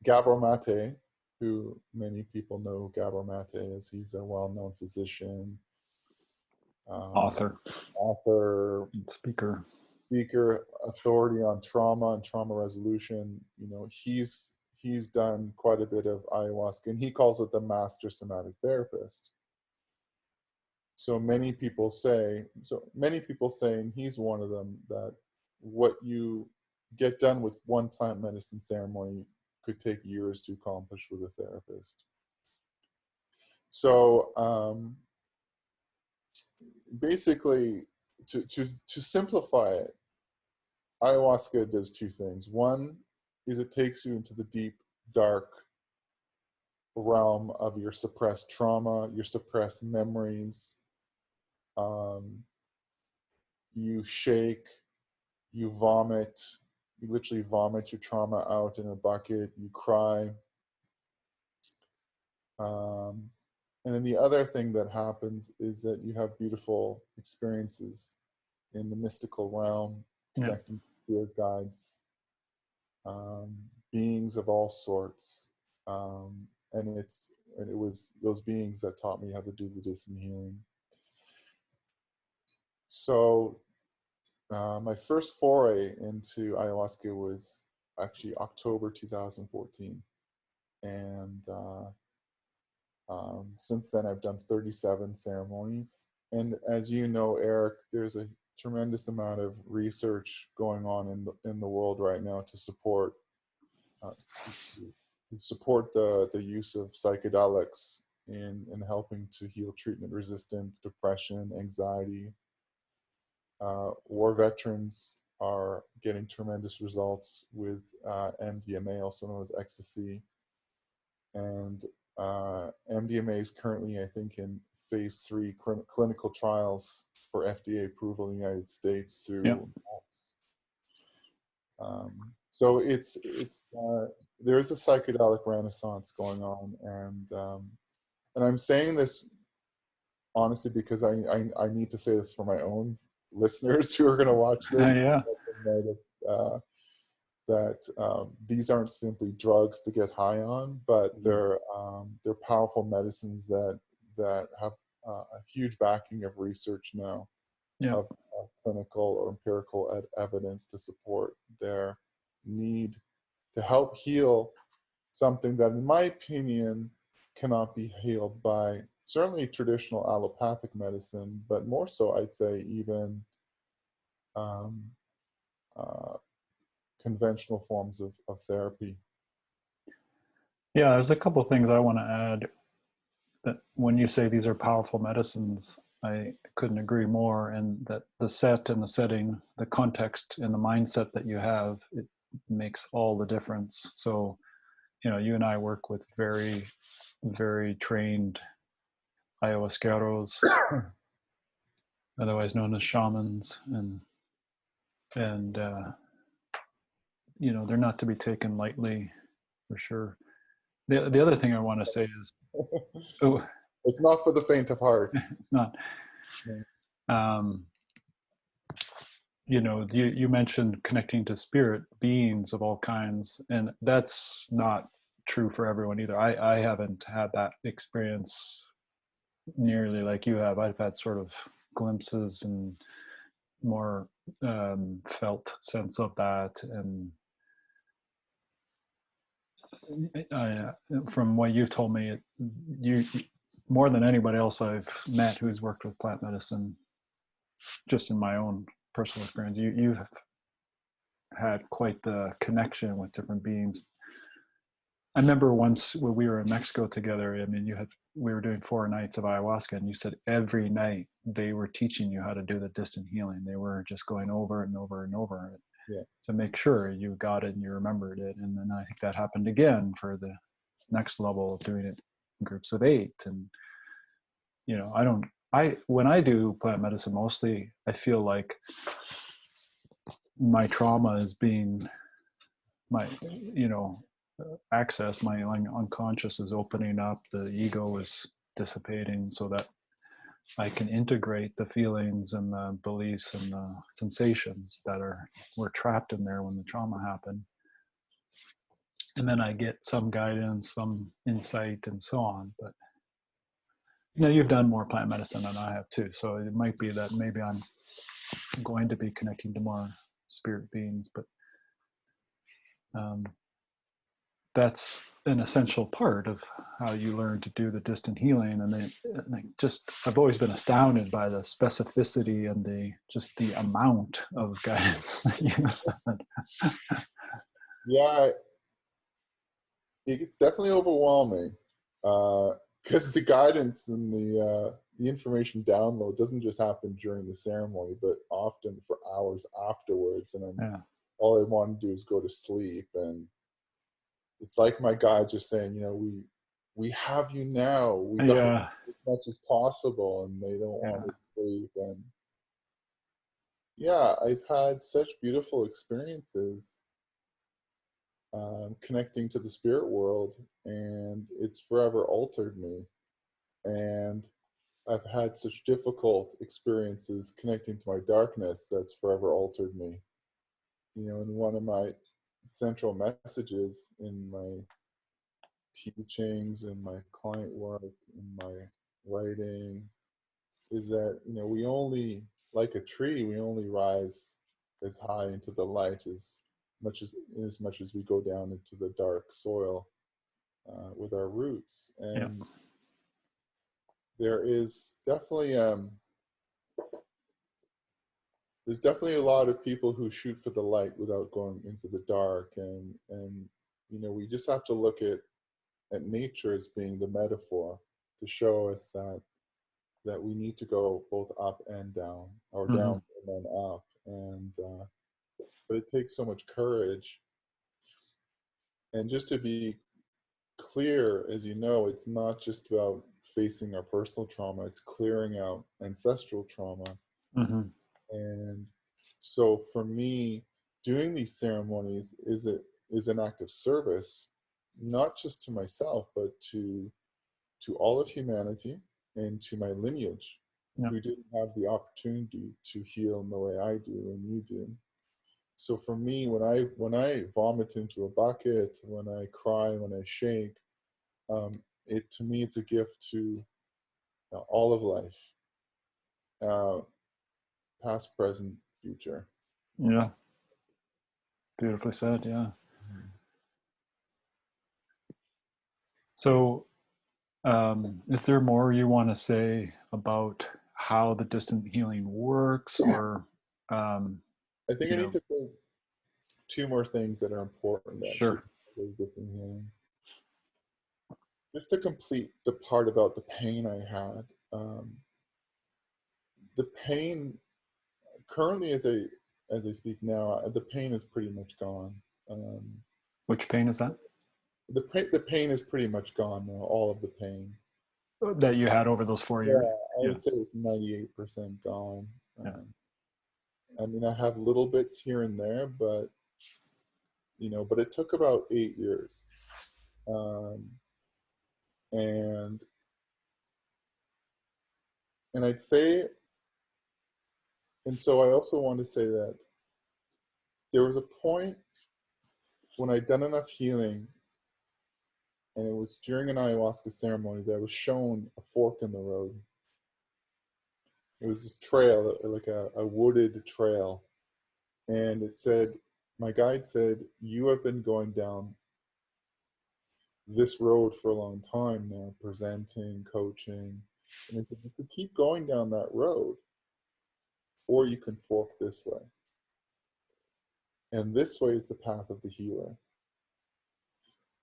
Gabor Mate, who many people know who Gabor Mate is, he's a well-known physician, Author, author, speaker, authority on trauma and trauma resolution. He's done quite a bit of ayahuasca, and he calls it the master somatic therapist. So many people say, and he's one of them, that what you get done with one plant medicine ceremony could take years to accomplish with a therapist. So basically, to simplify it, ayahuasca does two things. One is it takes you into the deep, dark realm of your suppressed trauma, your suppressed memories. You shake, you vomit, you literally vomit your trauma out in a bucket, you cry. And then the other thing that happens is that you have beautiful experiences in the mystical realm, connecting to spirit guides, beings of all sorts. And it was those beings that taught me how to do the distant healing. So my first foray into ayahuasca was actually October 2014. And since then, I've done 37 ceremonies. And as you know, Eric, there's a tremendous amount of research going on in the world right now to support the use of psychedelics in helping to heal treatment-resistant depression, anxiety. War veterans are getting tremendous results with MDMA, also known as ecstasy. And MDMA is currently, I think, in phase 3 clinical trials for FDA approval in the United States through so there is a psychedelic renaissance going on, and I'm saying this honestly because I need to say this for my own listeners who are going to watch this. That these aren't simply drugs to get high on, but they're powerful medicines that have a huge backing of research now, of clinical or empirical evidence to support their need to help heal something that, in my opinion, cannot be healed by certainly traditional allopathic medicine, but more so, I'd say, even conventional forms of therapy. Yeah, there's a couple of things I want to add. That when you say these are powerful medicines, I couldn't agree more. And that the set and the setting, the context and the mindset that you have, it makes all the difference. So, you and I work with very, very trained ayahuasqueros, otherwise known as shamans, and they're not to be taken lightly, for sure. The other thing I want to say is, it's not for the faint of heart. It's not. You mentioned connecting to spirit beings of all kinds, and that's not true for everyone either. I haven't had that experience nearly like you have. I've had sort of glimpses and more felt sense of that, and from what you've told me, you more than anybody else I've met who's worked with plant medicine, just in my own personal experience, you've had quite the connection with different beings. I remember once when we were in Mexico together, I mean, we were doing 4 nights of ayahuasca, and you said every night they were teaching you how to do the distant healing. They were just going over and over and over. Yeah. to make sure you got it and you remembered it. And then I think that happened again for the next level of doing it in groups of 8. And when I do plant medicine, mostly I feel like my trauma is being my access, my unconscious is opening up, the ego is dissipating, so that I can integrate the feelings and the beliefs and the sensations that were trapped in there when the trauma happened. And then I get some guidance, some insight, and so on. But you've done more plant medicine than I have too, so it might be that maybe I'm going to be connecting to more spirit beings, but that's an essential part of how you learn to do the distant healing. And I've always been astounded by the specificity and the amount of guidance. Yeah, it's definitely overwhelming because the guidance and the information download doesn't just happen during the ceremony, but often for hours afterwards. And all I want to do is go to sleep. And it's like my guides are saying, we have you now. We got as much as possible, and they don't want to sleep. And yeah, I've had such beautiful experiences connecting to the spirit world, and it's forever altered me. And I've had such difficult experiences connecting to my darkness that's forever altered me. And one of my central messages in my teachings and my client work and my writing is that we only, like a tree, we only rise as high into the light as much as we go down into the dark soil with our roots. And there is definitely there's definitely a lot of people who shoot for the light without going into the dark. And we just have to look at nature as being the metaphor to show us that we need to go both up and down, or down and then up. And but it takes so much courage. And just to be clear, as you know, it's not just about facing our personal trauma, it's clearing out ancestral trauma. And so for me, doing these ceremonies is an act of service, not just to myself, but to all of humanity and to my lineage, who didn't have the opportunity to heal in the way I do and you do. So for me, when I vomit into a bucket, when I cry, when I shake, to me it's a gift to all of life, past, present, future. Yeah, beautifully said. Yeah. So, is there more you want to say about how the distant healing works, or I think I need to say 2 more things that are important, actually. Sure. Distant healing. Just to complete the part about the pain I had. The pain currently, as I speak now, the pain is pretty much gone. Which pain is that? The pain is pretty much gone now. All of the pain that you had over those 4 years. I would say it's 98% gone. I mean, I have little bits here and there, but but it took about 8 years, and I'd say, and so I also want to say that there was a point when I'd done enough healing, and it was during an ayahuasca ceremony that I was shown a fork in the road. It was this trail, like a wooded trail. And it said, my guide said, you have been going down this road for a long time now, presenting, coaching. And he said, you could keep going down that road, or you can fork this way. And this way is the path of the healer.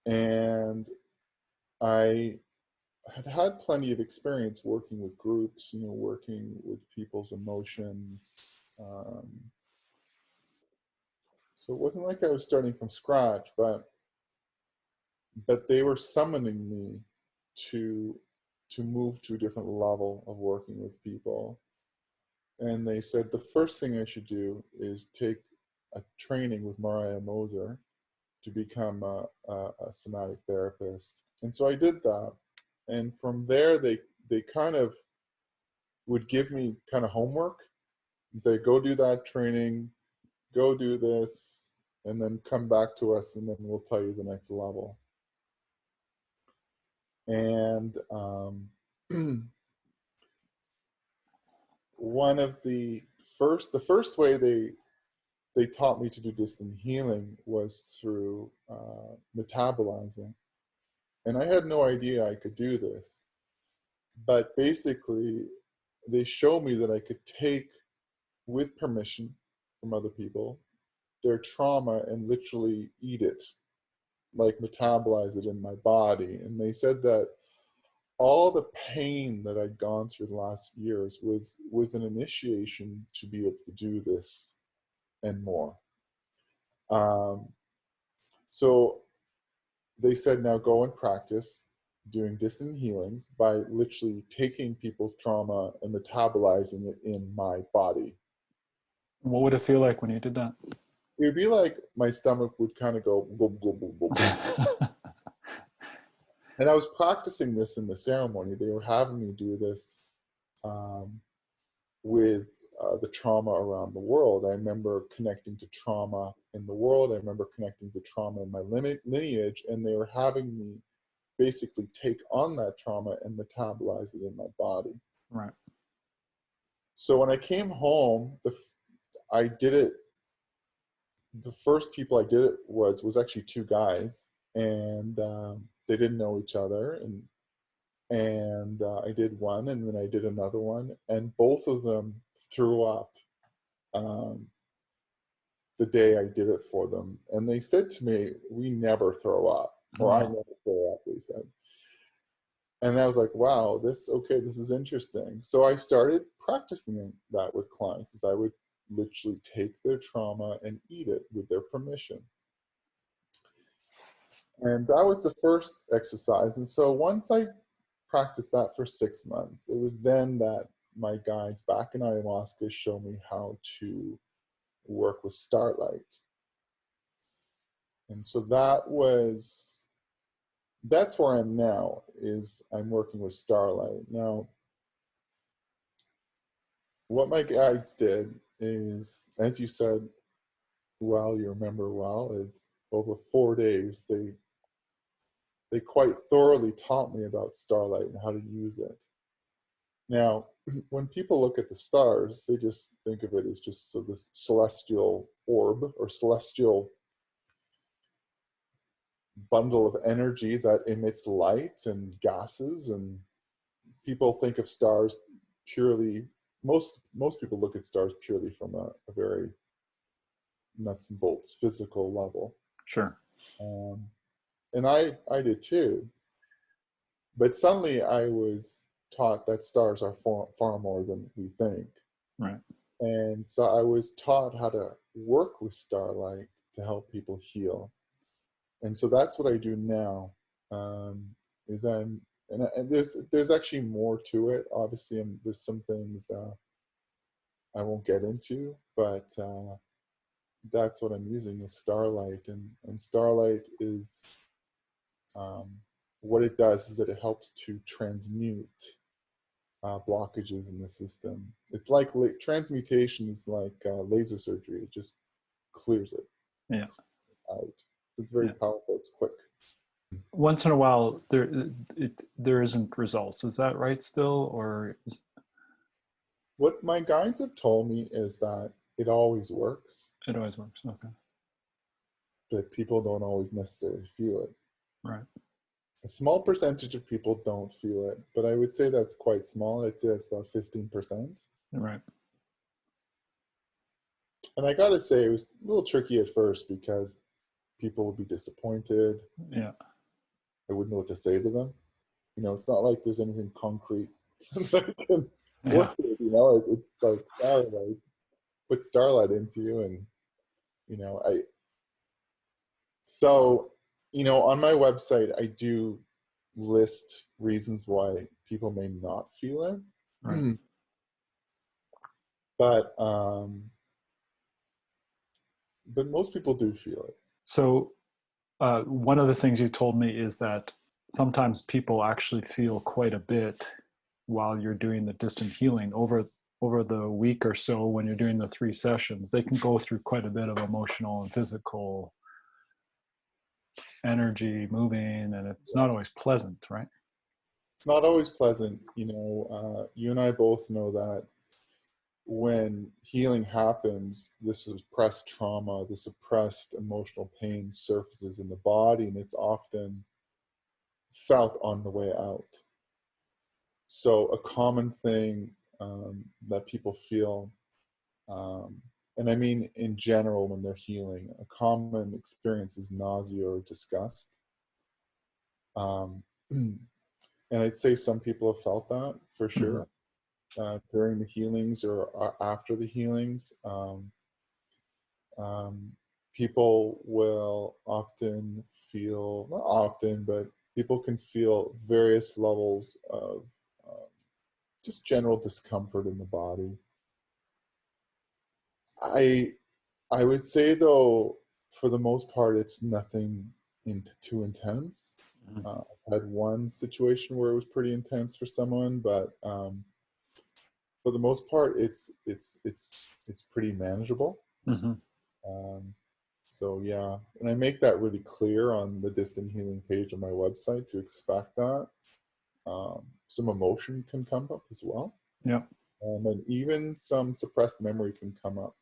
And I had plenty of experience working with groups, working with people's emotions, So it wasn't like I was starting from scratch, but they were summoning me to move to a different level of working with people. And they said the first thing I should do is take a training with Mariah Moser to become a somatic therapist. And so I did that. And from there, they kind of would give me kind of homework and say, go do that training, go do this, and then come back to us, and then we'll tell you the next level. And one of the first way they taught me to do distant healing was through metabolizing. And I had no idea I could do this. But basically, they showed me that I could take, with permission from other people, their trauma and literally eat it, like metabolize it in my body. And they said that all the pain that I'd gone through the last years was an initiation to be able to do this and more. So they said, now go and practice doing distant healings by literally taking people's trauma and metabolizing it in my body. What would it feel like when you did that? It would be like my stomach would kind of go, boom, boom, boom, boom, boom. And I was practicing this in the ceremony. They were having me do this with the trauma around the world. I remember connecting to trauma in the world. I remember connecting to trauma in my lineage, and they were having me basically take on that trauma and metabolize it in my body. Right. So when I came home, I did it. The first people I did it was actually two guys, and they didn't know each other, and I did one, and then I did another one, and both of them threw up the day I did it for them. And they said to me, we never throw up, or I never throw up, they said. And I was like, wow, this is interesting. So I started practicing that with clients, as I would literally take their trauma and eat it with their permission. And that was the first exercise. And so once I practiced that for 6 months, it was then that my guides back in ayahuasca showed me how to work with starlight. And so that's where I'm now, is I'm working with starlight. Now, what my guides did is, as you said, well, you remember well, is over 4 days, they quite thoroughly taught me about starlight and how to use it. Now, when people look at the stars, they just think of it as just this celestial orb or celestial bundle of energy that emits light and gases, and people think of stars purely, most people look at stars purely from a very nuts and bolts physical level. Sure. And I did too. But suddenly I was taught that stars are far more than we think. Right. And so I was taught how to work with starlight to help people heal. And so that's what I do now. And there's actually more to it. Obviously, there's some things I won't get into, but that's what I'm using, is starlight. And starlight is, what it does is that it helps to transmute blockages in the system. It's like transmutation is like laser surgery. It just clears it out. It's very powerful. It's quick. Once in a while, there isn't results. Is that right still, or? What my guides have told me is that it always works. It always works. Okay. But people don't always necessarily feel it. Right. A small percentage of people don't feel it, but I would say that's quite small. I'd say it's about 15%. Right. And I gotta say, it was a little tricky at first because people would be disappointed. Yeah. I wouldn't know what to say to them. It's not like there's anything concrete that I can work with, it's like, sorry, I put starlight into you and So, on my website, I do list reasons why people may not feel it. Right. But most people do feel it. So one of the things you told me is that sometimes people actually feel quite a bit while you're doing the distant healing over the week or so. When you're doing the 3 sessions, they can go through quite a bit of emotional and physical energy moving, and it's not always pleasant, right? It's not always pleasant. You and I both know that when healing happens, this suppressed trauma, the suppressed emotional pain surfaces in the body, and it's often felt on the way out. So a common thing that people feel, and I mean in general when they're healing, a common experience is nausea or disgust. And I'd say some people have felt that for sure during the healings or after the healings. People will often feel, not often, but people can feel various levels of just general discomfort in the body. I would say though, for the most part, it's nothing too intense. I've had one situation where it was pretty intense for someone, but for the most part, it's pretty manageable. So yeah, and I make that really clear on the distant healing page on my website to expect that. Some emotion can come up as well. Yeah. And even some suppressed memory can come up.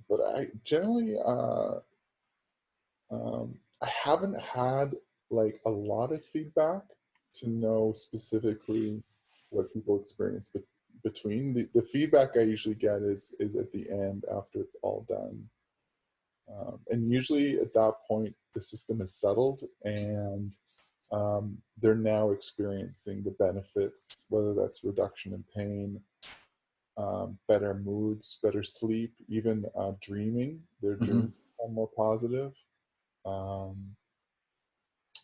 But I generally, I haven't had like a lot of feedback to know specifically what people experience. But between the feedback I usually get is at the end after it's all done. And usually at that point, the system is settled and they're now experiencing the benefits, whether that's reduction in pain, better moods, better sleep, even dreaming. Their dreams become more positive.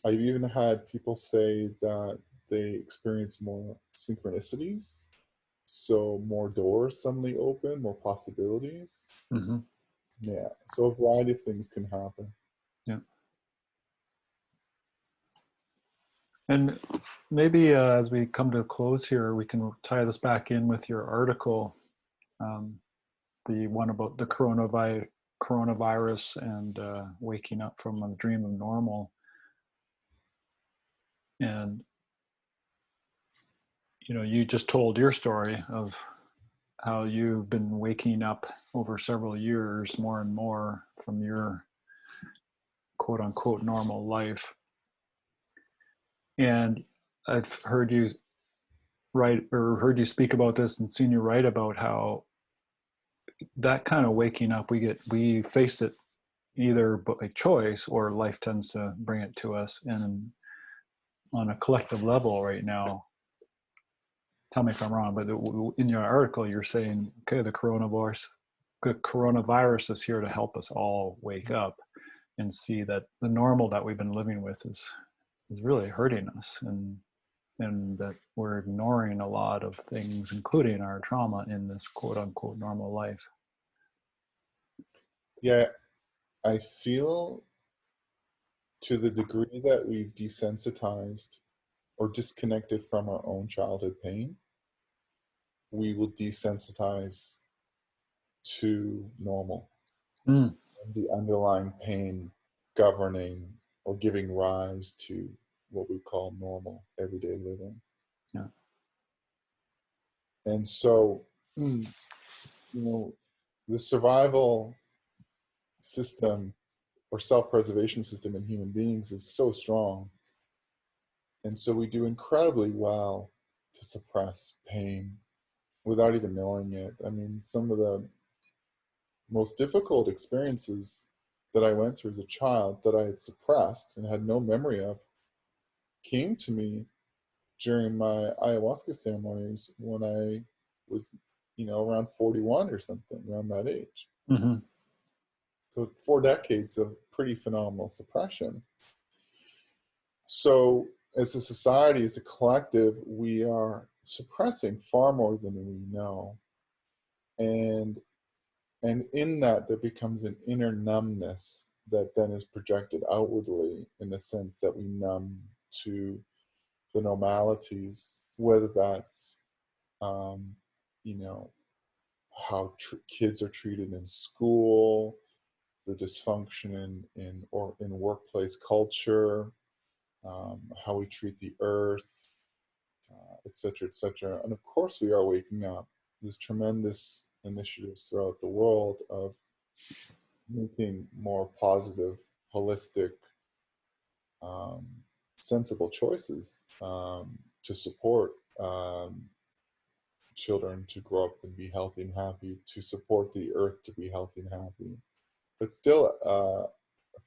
I've even had people say that they experience more synchronicities, so more doors suddenly open, more possibilities. Yeah, so a variety of things can happen. Yeah. And maybe as we come to a close here, we can tie this back in with your article, the one about the coronavirus and waking up from a dream of normal. And you just told your story of how you've been waking up over several years more and more from your quote unquote normal life. And I've heard you write or heard you speak about this and seen you write about how that kind of waking up, we face it either by choice or life tends to bring it to us. And on a collective level right now, tell me if I'm wrong, but in your article, you're saying, okay, the coronavirus is here to help us all wake up and see that the normal that we've been living with is really hurting us, and that we're ignoring a lot of things, including our trauma, in this quote unquote normal life. Yeah, I feel to the degree that we've desensitized or disconnected from our own childhood pain, we will desensitize to normal and the underlying pain governing or giving rise to what we call normal everyday living. Yeah. And so, the survival system or self-preservation system in human beings is so strong. And so we do incredibly well to suppress pain without even knowing it. I mean, some of the most difficult experiences that I went through as a child that I had suppressed and had no memory of came to me during my ayahuasca ceremonies when I was around 41 or something, around that age. Mm-hmm. So 4 decades of pretty phenomenal suppression. So as a society, as a collective, we are suppressing far more than we know. And in that, there becomes an inner numbness that then is projected outwardly, in the sense that we numb to the normalities, whether that's, you know, how kids are treated in school, the dysfunction in workplace culture, how we treat the earth, et cetera, et cetera. And of course, we are waking up. There's tremendous initiatives throughout the world of making more positive, holistic, um, sensible choices to support children to grow up and be healthy and happy, to support the earth to be healthy and happy. But still,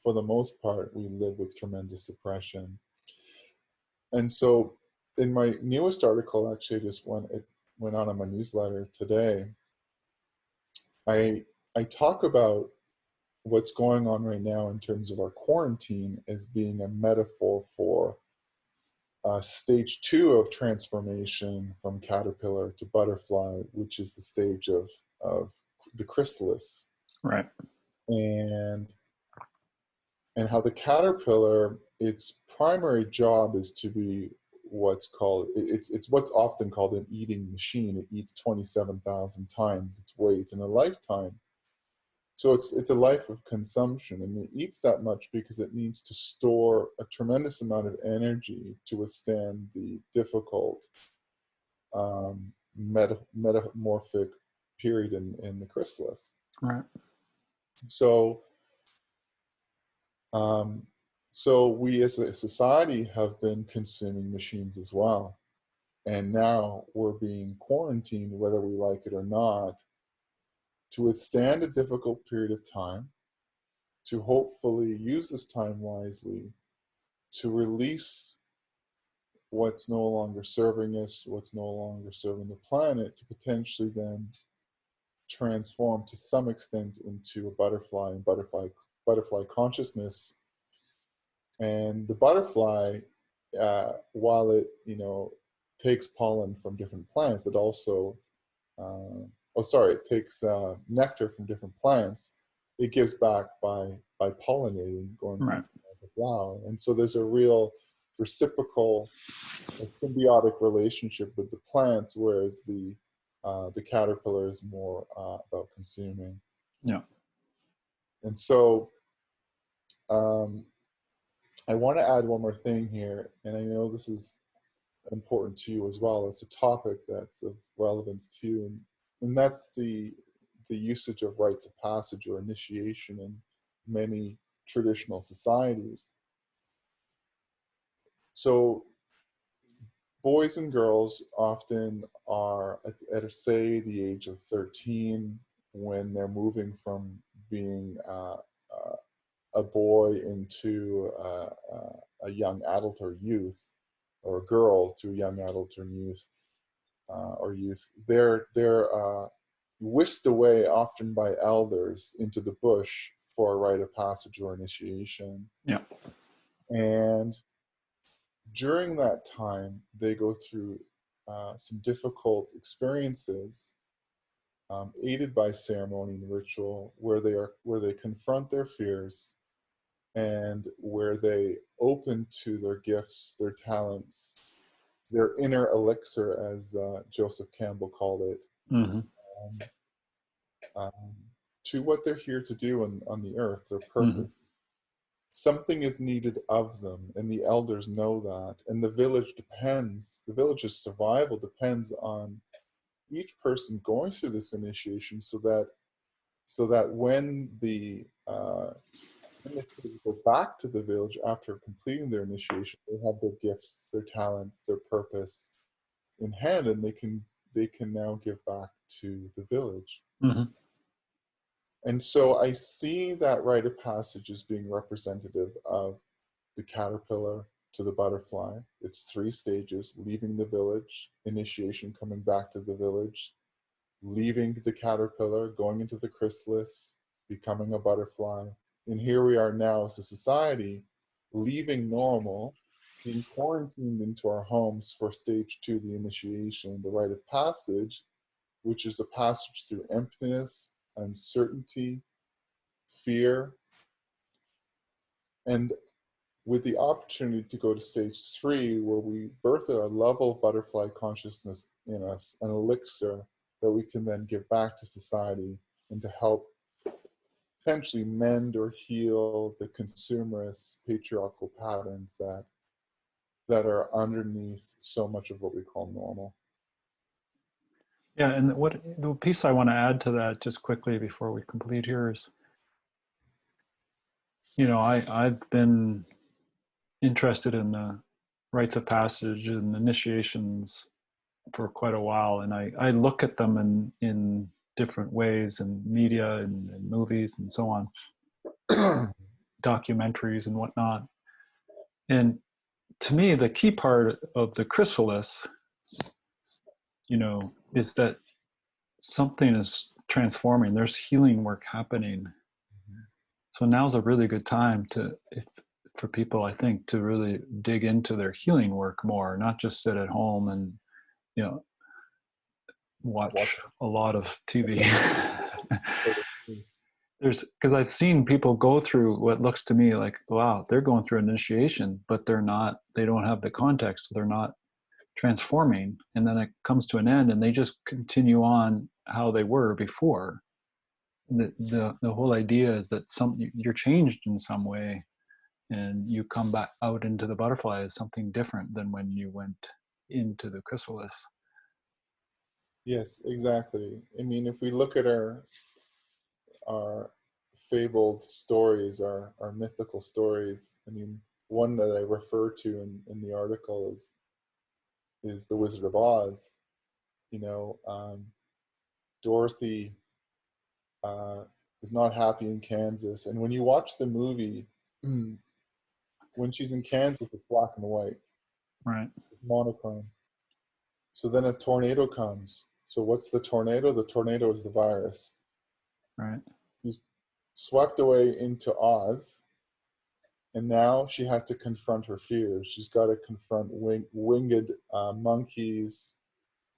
for the most part, we live with tremendous suppression. And so in my newest article, actually, it went on in my newsletter today, I talk about what's going on right now in terms of our quarantine as being a metaphor for stage 2 of transformation from caterpillar to butterfly, which is the stage of the chrysalis. Right. And how the caterpillar, its primary job is to be what's called, it's what's often called an eating machine. It eats 27,000 times its weight in a lifetime. So it's a life of consumption, and it eats that much because it needs to store a tremendous amount of energy to withstand the difficult metamorphic period in the chrysalis. Right. So we as a society have been consuming machines as well. And now we're being quarantined, whether we like it or not, to withstand a difficult period of time, to hopefully use this time wisely, to release what's no longer serving us, what's no longer serving the planet, to potentially then transform to some extent into a butterfly and butterfly consciousness. And the butterfly, while it takes pollen from different plants, it also it takes nectar from different plants. It gives back by pollinating, going from Right. flower to flower. And so there's a real reciprocal, a symbiotic relationship with the plants, whereas the caterpillar is more about consuming. Yeah. And so I want to add one more thing here, and I know this is important to you as well. It's a topic that's of relevance to you, and that's the usage of rites of passage or initiation in many traditional societies. So boys and girls often are at say the age of 13, when they're moving from being a boy into a young adult or youth, or a girl to a young adult or youth, they're whisked away often by elders into the bush for a rite of passage or initiation. Yeah. And during that time, they go through some difficult experiences, aided by ceremony and ritual, where they confront their fears, and where they open to their gifts, their talents, their inner elixir, as Joseph Campbell called it, Mm-hmm. to what they're here to do on the earth, their purpose. Mm-hmm. Something is needed of them, and the elders know that. And the village's survival depends on each person going through this initiation, so that when the kids go back to the village after completing their initiation, they have their gifts, their talents, their purpose in hand, and they can now give back to the village. Mm-hmm. And so I see that rite of passage as being representative of the caterpillar to the butterfly. It's 3 stages: leaving the village, initiation, coming back to the village, leaving the caterpillar, going into the chrysalis, becoming a butterfly. And here we are now as a society, leaving normal, being quarantined into our homes for stage 2, the initiation, the rite of passage, which is a passage through emptiness, uncertainty, fear, and with the opportunity to go to stage 3, where we birth a level of butterfly consciousness in us, an elixir that we can then give back to society and to help potentially mend or heal the consumerist patriarchal patterns that are underneath so much of what we call normal. Yeah, and what the piece I want to add to that just quickly before we complete here is, I've been interested in the rites of passage and initiations for quite a while, and I look at them in different ways in media and movies and so on, documentaries and whatnot. And to me, the key part of the chrysalis, is that something is transforming. There's healing work happening. So now's a really good time for people, I think, to really dig into their healing work more, not just sit at home and, watch a lot of TV. Because I've seen people go through what looks to me like, wow, they're going through an initiation, but they don't have the context. So they're not transforming. And then it comes to an end and they just continue on how they were before. The whole idea is that you're changed in some way, and you come back out into the butterfly as something different than when you went into the chrysalis. Yes, exactly. I mean, if we look at our fabled stories, our mythical stories, I mean, one that I refer to in the article is the Wizard of Oz. Dorothy is not happy in Kansas, and when you watch the movie, when she's in Kansas, it's black and white, Right. monochrome. So then a tornado comes. So what's the tornado? The tornado is the virus. Right. She's swept away into Oz, and now she has to confront her fears. She's got to confront winged monkeys,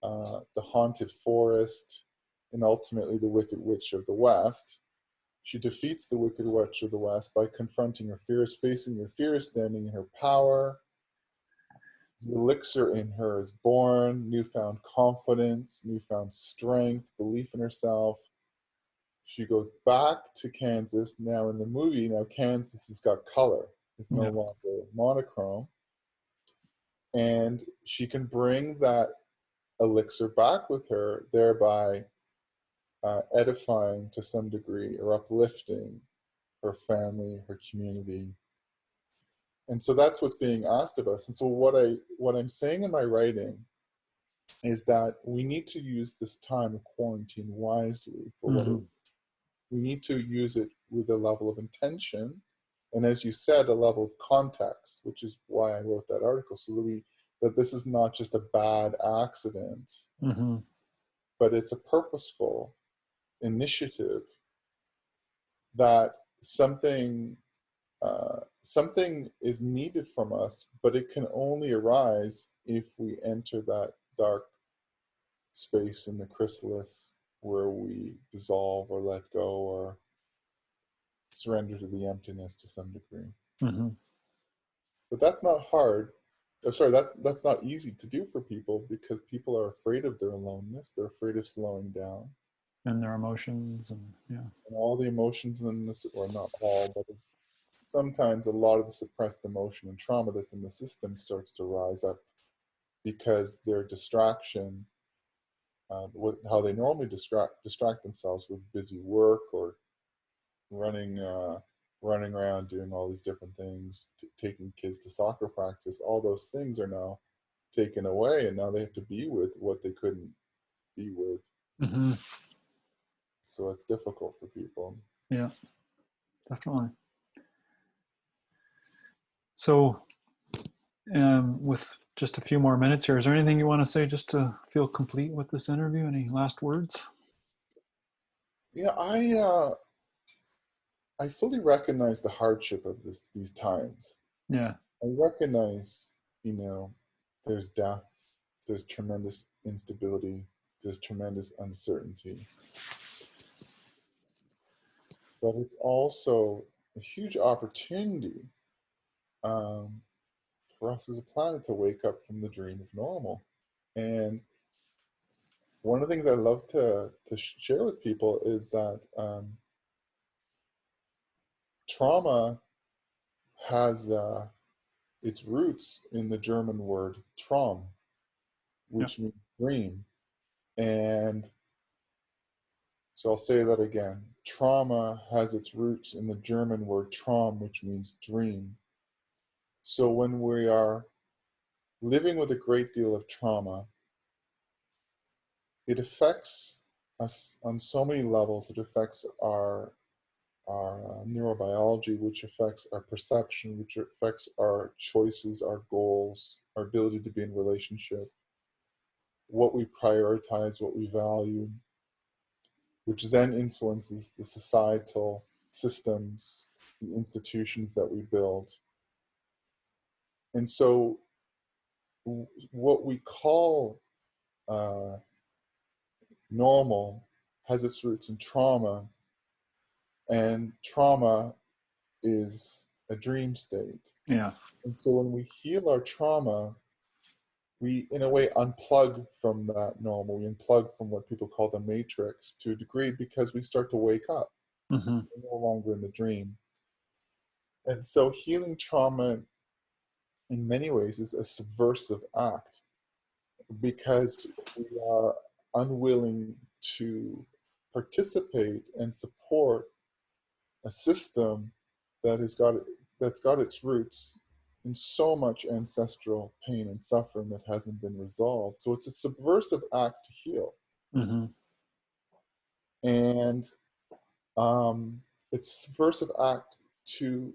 the haunted forest, and ultimately the Wicked Witch of the West. She defeats the Wicked Witch of the West by confronting her fears, facing her fears, standing in her power. The elixir in her is born, newfound confidence, newfound strength, belief in herself. She goes back to Kansas. Now in the movie, Kansas has got color. It's no longer monochrome. And she can bring that elixir back with her, thereby edifying to some degree or uplifting her family, her community. And so that's what's being asked of us. And so what I'm saying in my writing is that we need to use this time of quarantine wisely for what we need to use it with a level of intention, and as you said, a level of context, which is why I wrote that article, so that this is not just a bad accident, but it's a purposeful initiative, that something is needed from us, but it can only arise if we enter that dark space in the chrysalis where we dissolve or let go or surrender to the emptiness to some degree. But that's not hard. That's not easy to do for people, because people are afraid of their aloneness. They're afraid of slowing down. And their emotions and all the emotions in this, or not all, but sometimes a lot of the suppressed emotion and trauma that's in the system starts to rise up because their distraction, how they normally distract themselves with busy work or running around doing all these different things, taking kids to soccer practice, all those things are now taken away, and now they have to be with what they couldn't be with. So it's difficult for people. Yeah, definitely. So with just a few more minutes here, is there anything you want to say just to feel complete with this interview? Any last words? I fully recognize the hardship of these times. Yeah. I recognize, there's death, there's tremendous instability, there's tremendous uncertainty, but it's also a huge opportunity um, for us as a planet to wake up from the dream of normal. And one of the things I love to share with people is that trauma has its roots in the German word Traum, Yeah. which means dream. And so I'll say that again. Trauma has its roots in the German word Traum, which means dream. So when we are living with a great deal of trauma, it affects us on so many levels. It affects our neurobiology, which affects our perception, which affects our choices, our goals, our ability to be in relationship, what we prioritize, what we value, which then influences the societal systems, the institutions that we build. And so what we call uh, normal has its roots in trauma, and trauma is a dream state. Yeah. And so when we heal our trauma, we, in a way, unplug from that normal. We unplug from what people call the matrix to a degree because we start to wake up. Mm-hmm. We're no longer in the dream. And so healing trauma, in many ways, is a subversive act because we are unwilling to participate and support a system that that's got its roots in so much ancestral pain and suffering that hasn't been resolved. So it's a subversive act to heal, Mm-hmm. and um, it's a subversive act to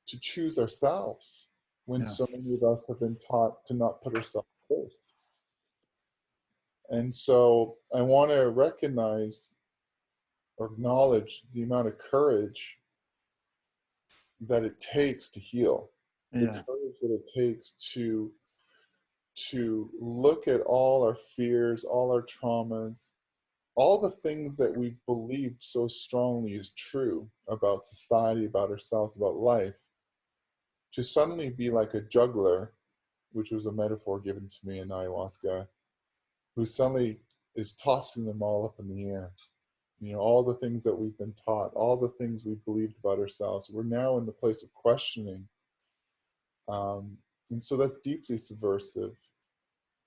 to choose ourselves when Yeah. so many of us have been taught to not put ourselves first. And so I want to recognize or acknowledge the amount of courage that it takes to heal, the Yeah. courage that it takes to look at all our fears, all our traumas, all the things that we've believed so strongly is true about society, about ourselves, about life, to suddenly be like a juggler, which was a metaphor given to me in ayahuasca, who suddenly is tossing them all up in the air. All the things that we've been taught, all the things we've believed about ourselves, we're now in the place of questioning. And so that's deeply subversive.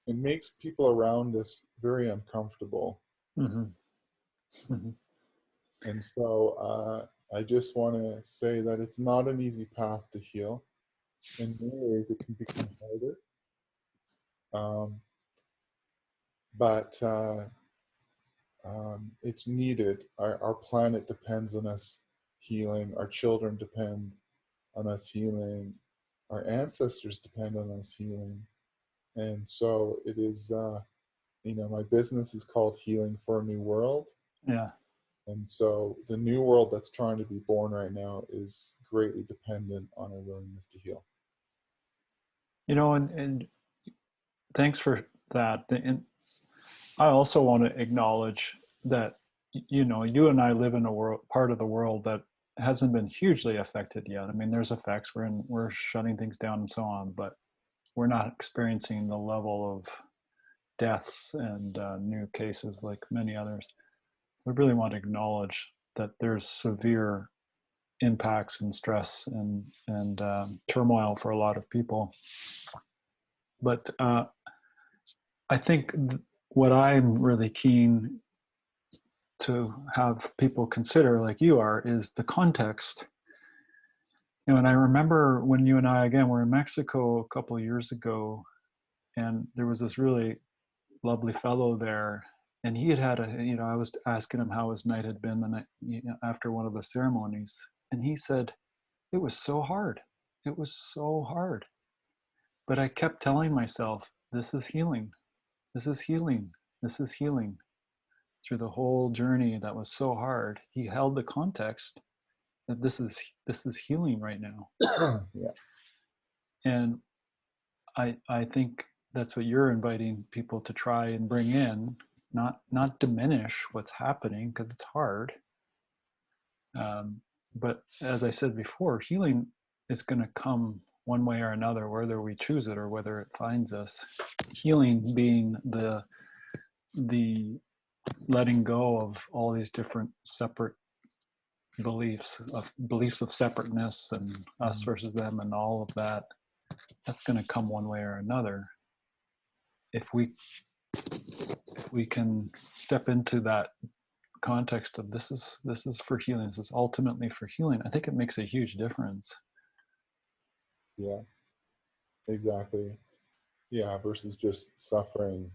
It makes people around us very uncomfortable. Mm-hmm. Mm-hmm. And so I just want to say that it's not an easy path to heal. In many ways, it can become harder. Um, but it's needed. Our planet depends on us healing. Our children depend on us healing. Our ancestors depend on us healing. And so it is, my business is called Healing for a New World. Yeah. And so the new world that's trying to be born right now is greatly dependent on our willingness to heal. And thanks for that. And I also want to acknowledge that, you and I live in a part of the world that hasn't been hugely affected yet. I mean, there's effects. We're shutting things down and so on, but we're not experiencing the level of deaths and new cases like many others. I really want to acknowledge that there's severe impacts and stress and turmoil for a lot of people. But I think what I'm really keen to have people consider, like you are, is the context. And I remember when you and I, again, were in Mexico a couple of years ago, and there was this really lovely fellow there. And he had I was asking him how his night had been the night, after one of the ceremonies. And he said, it was so hard. It was so hard. But I kept telling myself, this is healing. This is healing. This is healing. through the whole journey that was so hard, he held the context that this is healing right now. Yeah. And I think that's what you're inviting people to try and bring in, not diminish what's happening because it's hard. But as I said before, healing is going to come one way or another, whether we choose it or whether it finds us. Healing being the letting go of all these different separate beliefs of separateness and us versus them and all of that. That's going to come one way or another. If we can step into that context of this is for healing, this is ultimately for healing, I think it makes a huge difference. Yeah, exactly. Yeah, versus just suffering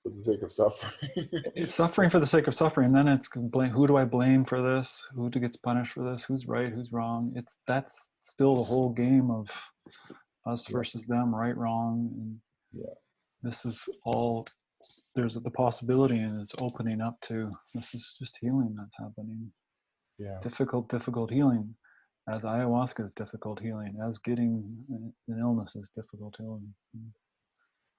for the sake of suffering. It's suffering for the sake of suffering, and then it's blame. Who do I blame for this? Who gets punished for this? Who's right? Who's wrong? That's still the whole game of us versus them, right, wrong. And Yeah. this is all. There's the possibility, and it's opening up to this is just healing that's happening. Yeah. Difficult healing. As ayahuasca is difficult healing, as getting an illness is difficult healing.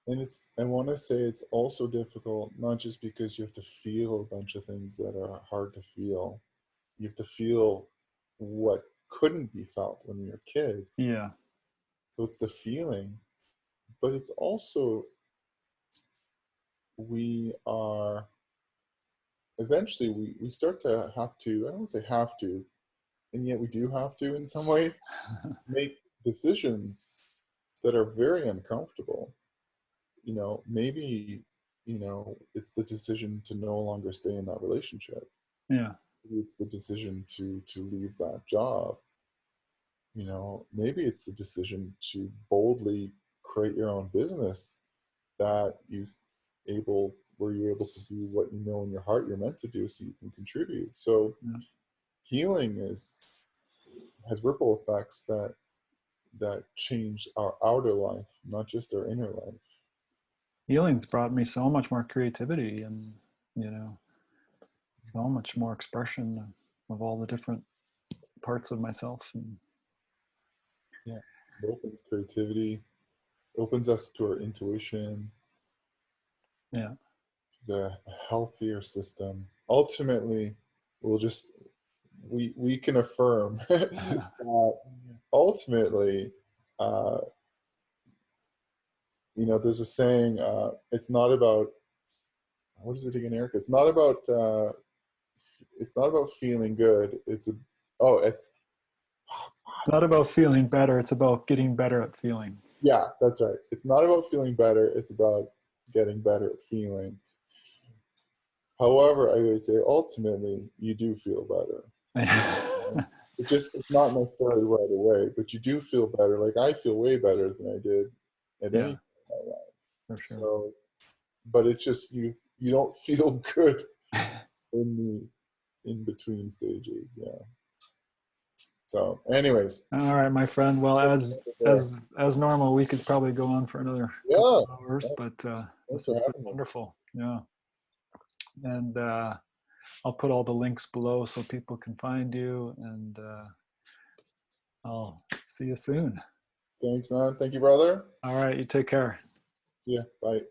And I want to say it's also difficult, not just because you have to feel a bunch of things that are hard to feel. You have to feel what couldn't be felt when we were kids. Yeah. So it's the feeling, but it's also, eventually we start to have to, I don't want to say have to, and yet we do have to in some ways, make decisions that are very uncomfortable. Maybe, it's the decision to no longer stay in that relationship. Yeah. Maybe it's the decision to leave that job. Maybe it's the decision to boldly create your own business that where you're able to do what you know in your heart you're meant to do so you can contribute. So healing has ripple effects that change our outer life, not just our inner life. Healing's brought me so much more creativity and so much more expression of all the different parts of myself. And Yeah, it opens creativity, opens us to our intuition. yeah, The healthier system. Ultimately, we can affirm that ultimately, there's a saying. It's not about, what is it again, Eric? It's not about feeling good. It's not about feeling better. It's about getting better at feeling. Yeah, that's right. It's not about feeling better. It's about getting better at feeling. However, I would say ultimately you do feel better. It's not necessarily right away, but you do feel better. Like I feel way better than I did at any point in my life. For sure. So, but it's just you don't feel good in the in between stages. Yeah. So, anyways. All right, my friend. Well, as normal, we could probably go on for another couple of hours, but this has been wonderful. Yeah. And I'll put all the links below so people can find you, and I'll see you soon. Thanks, man. Thank you, brother. All right, you take care. Yeah, bye.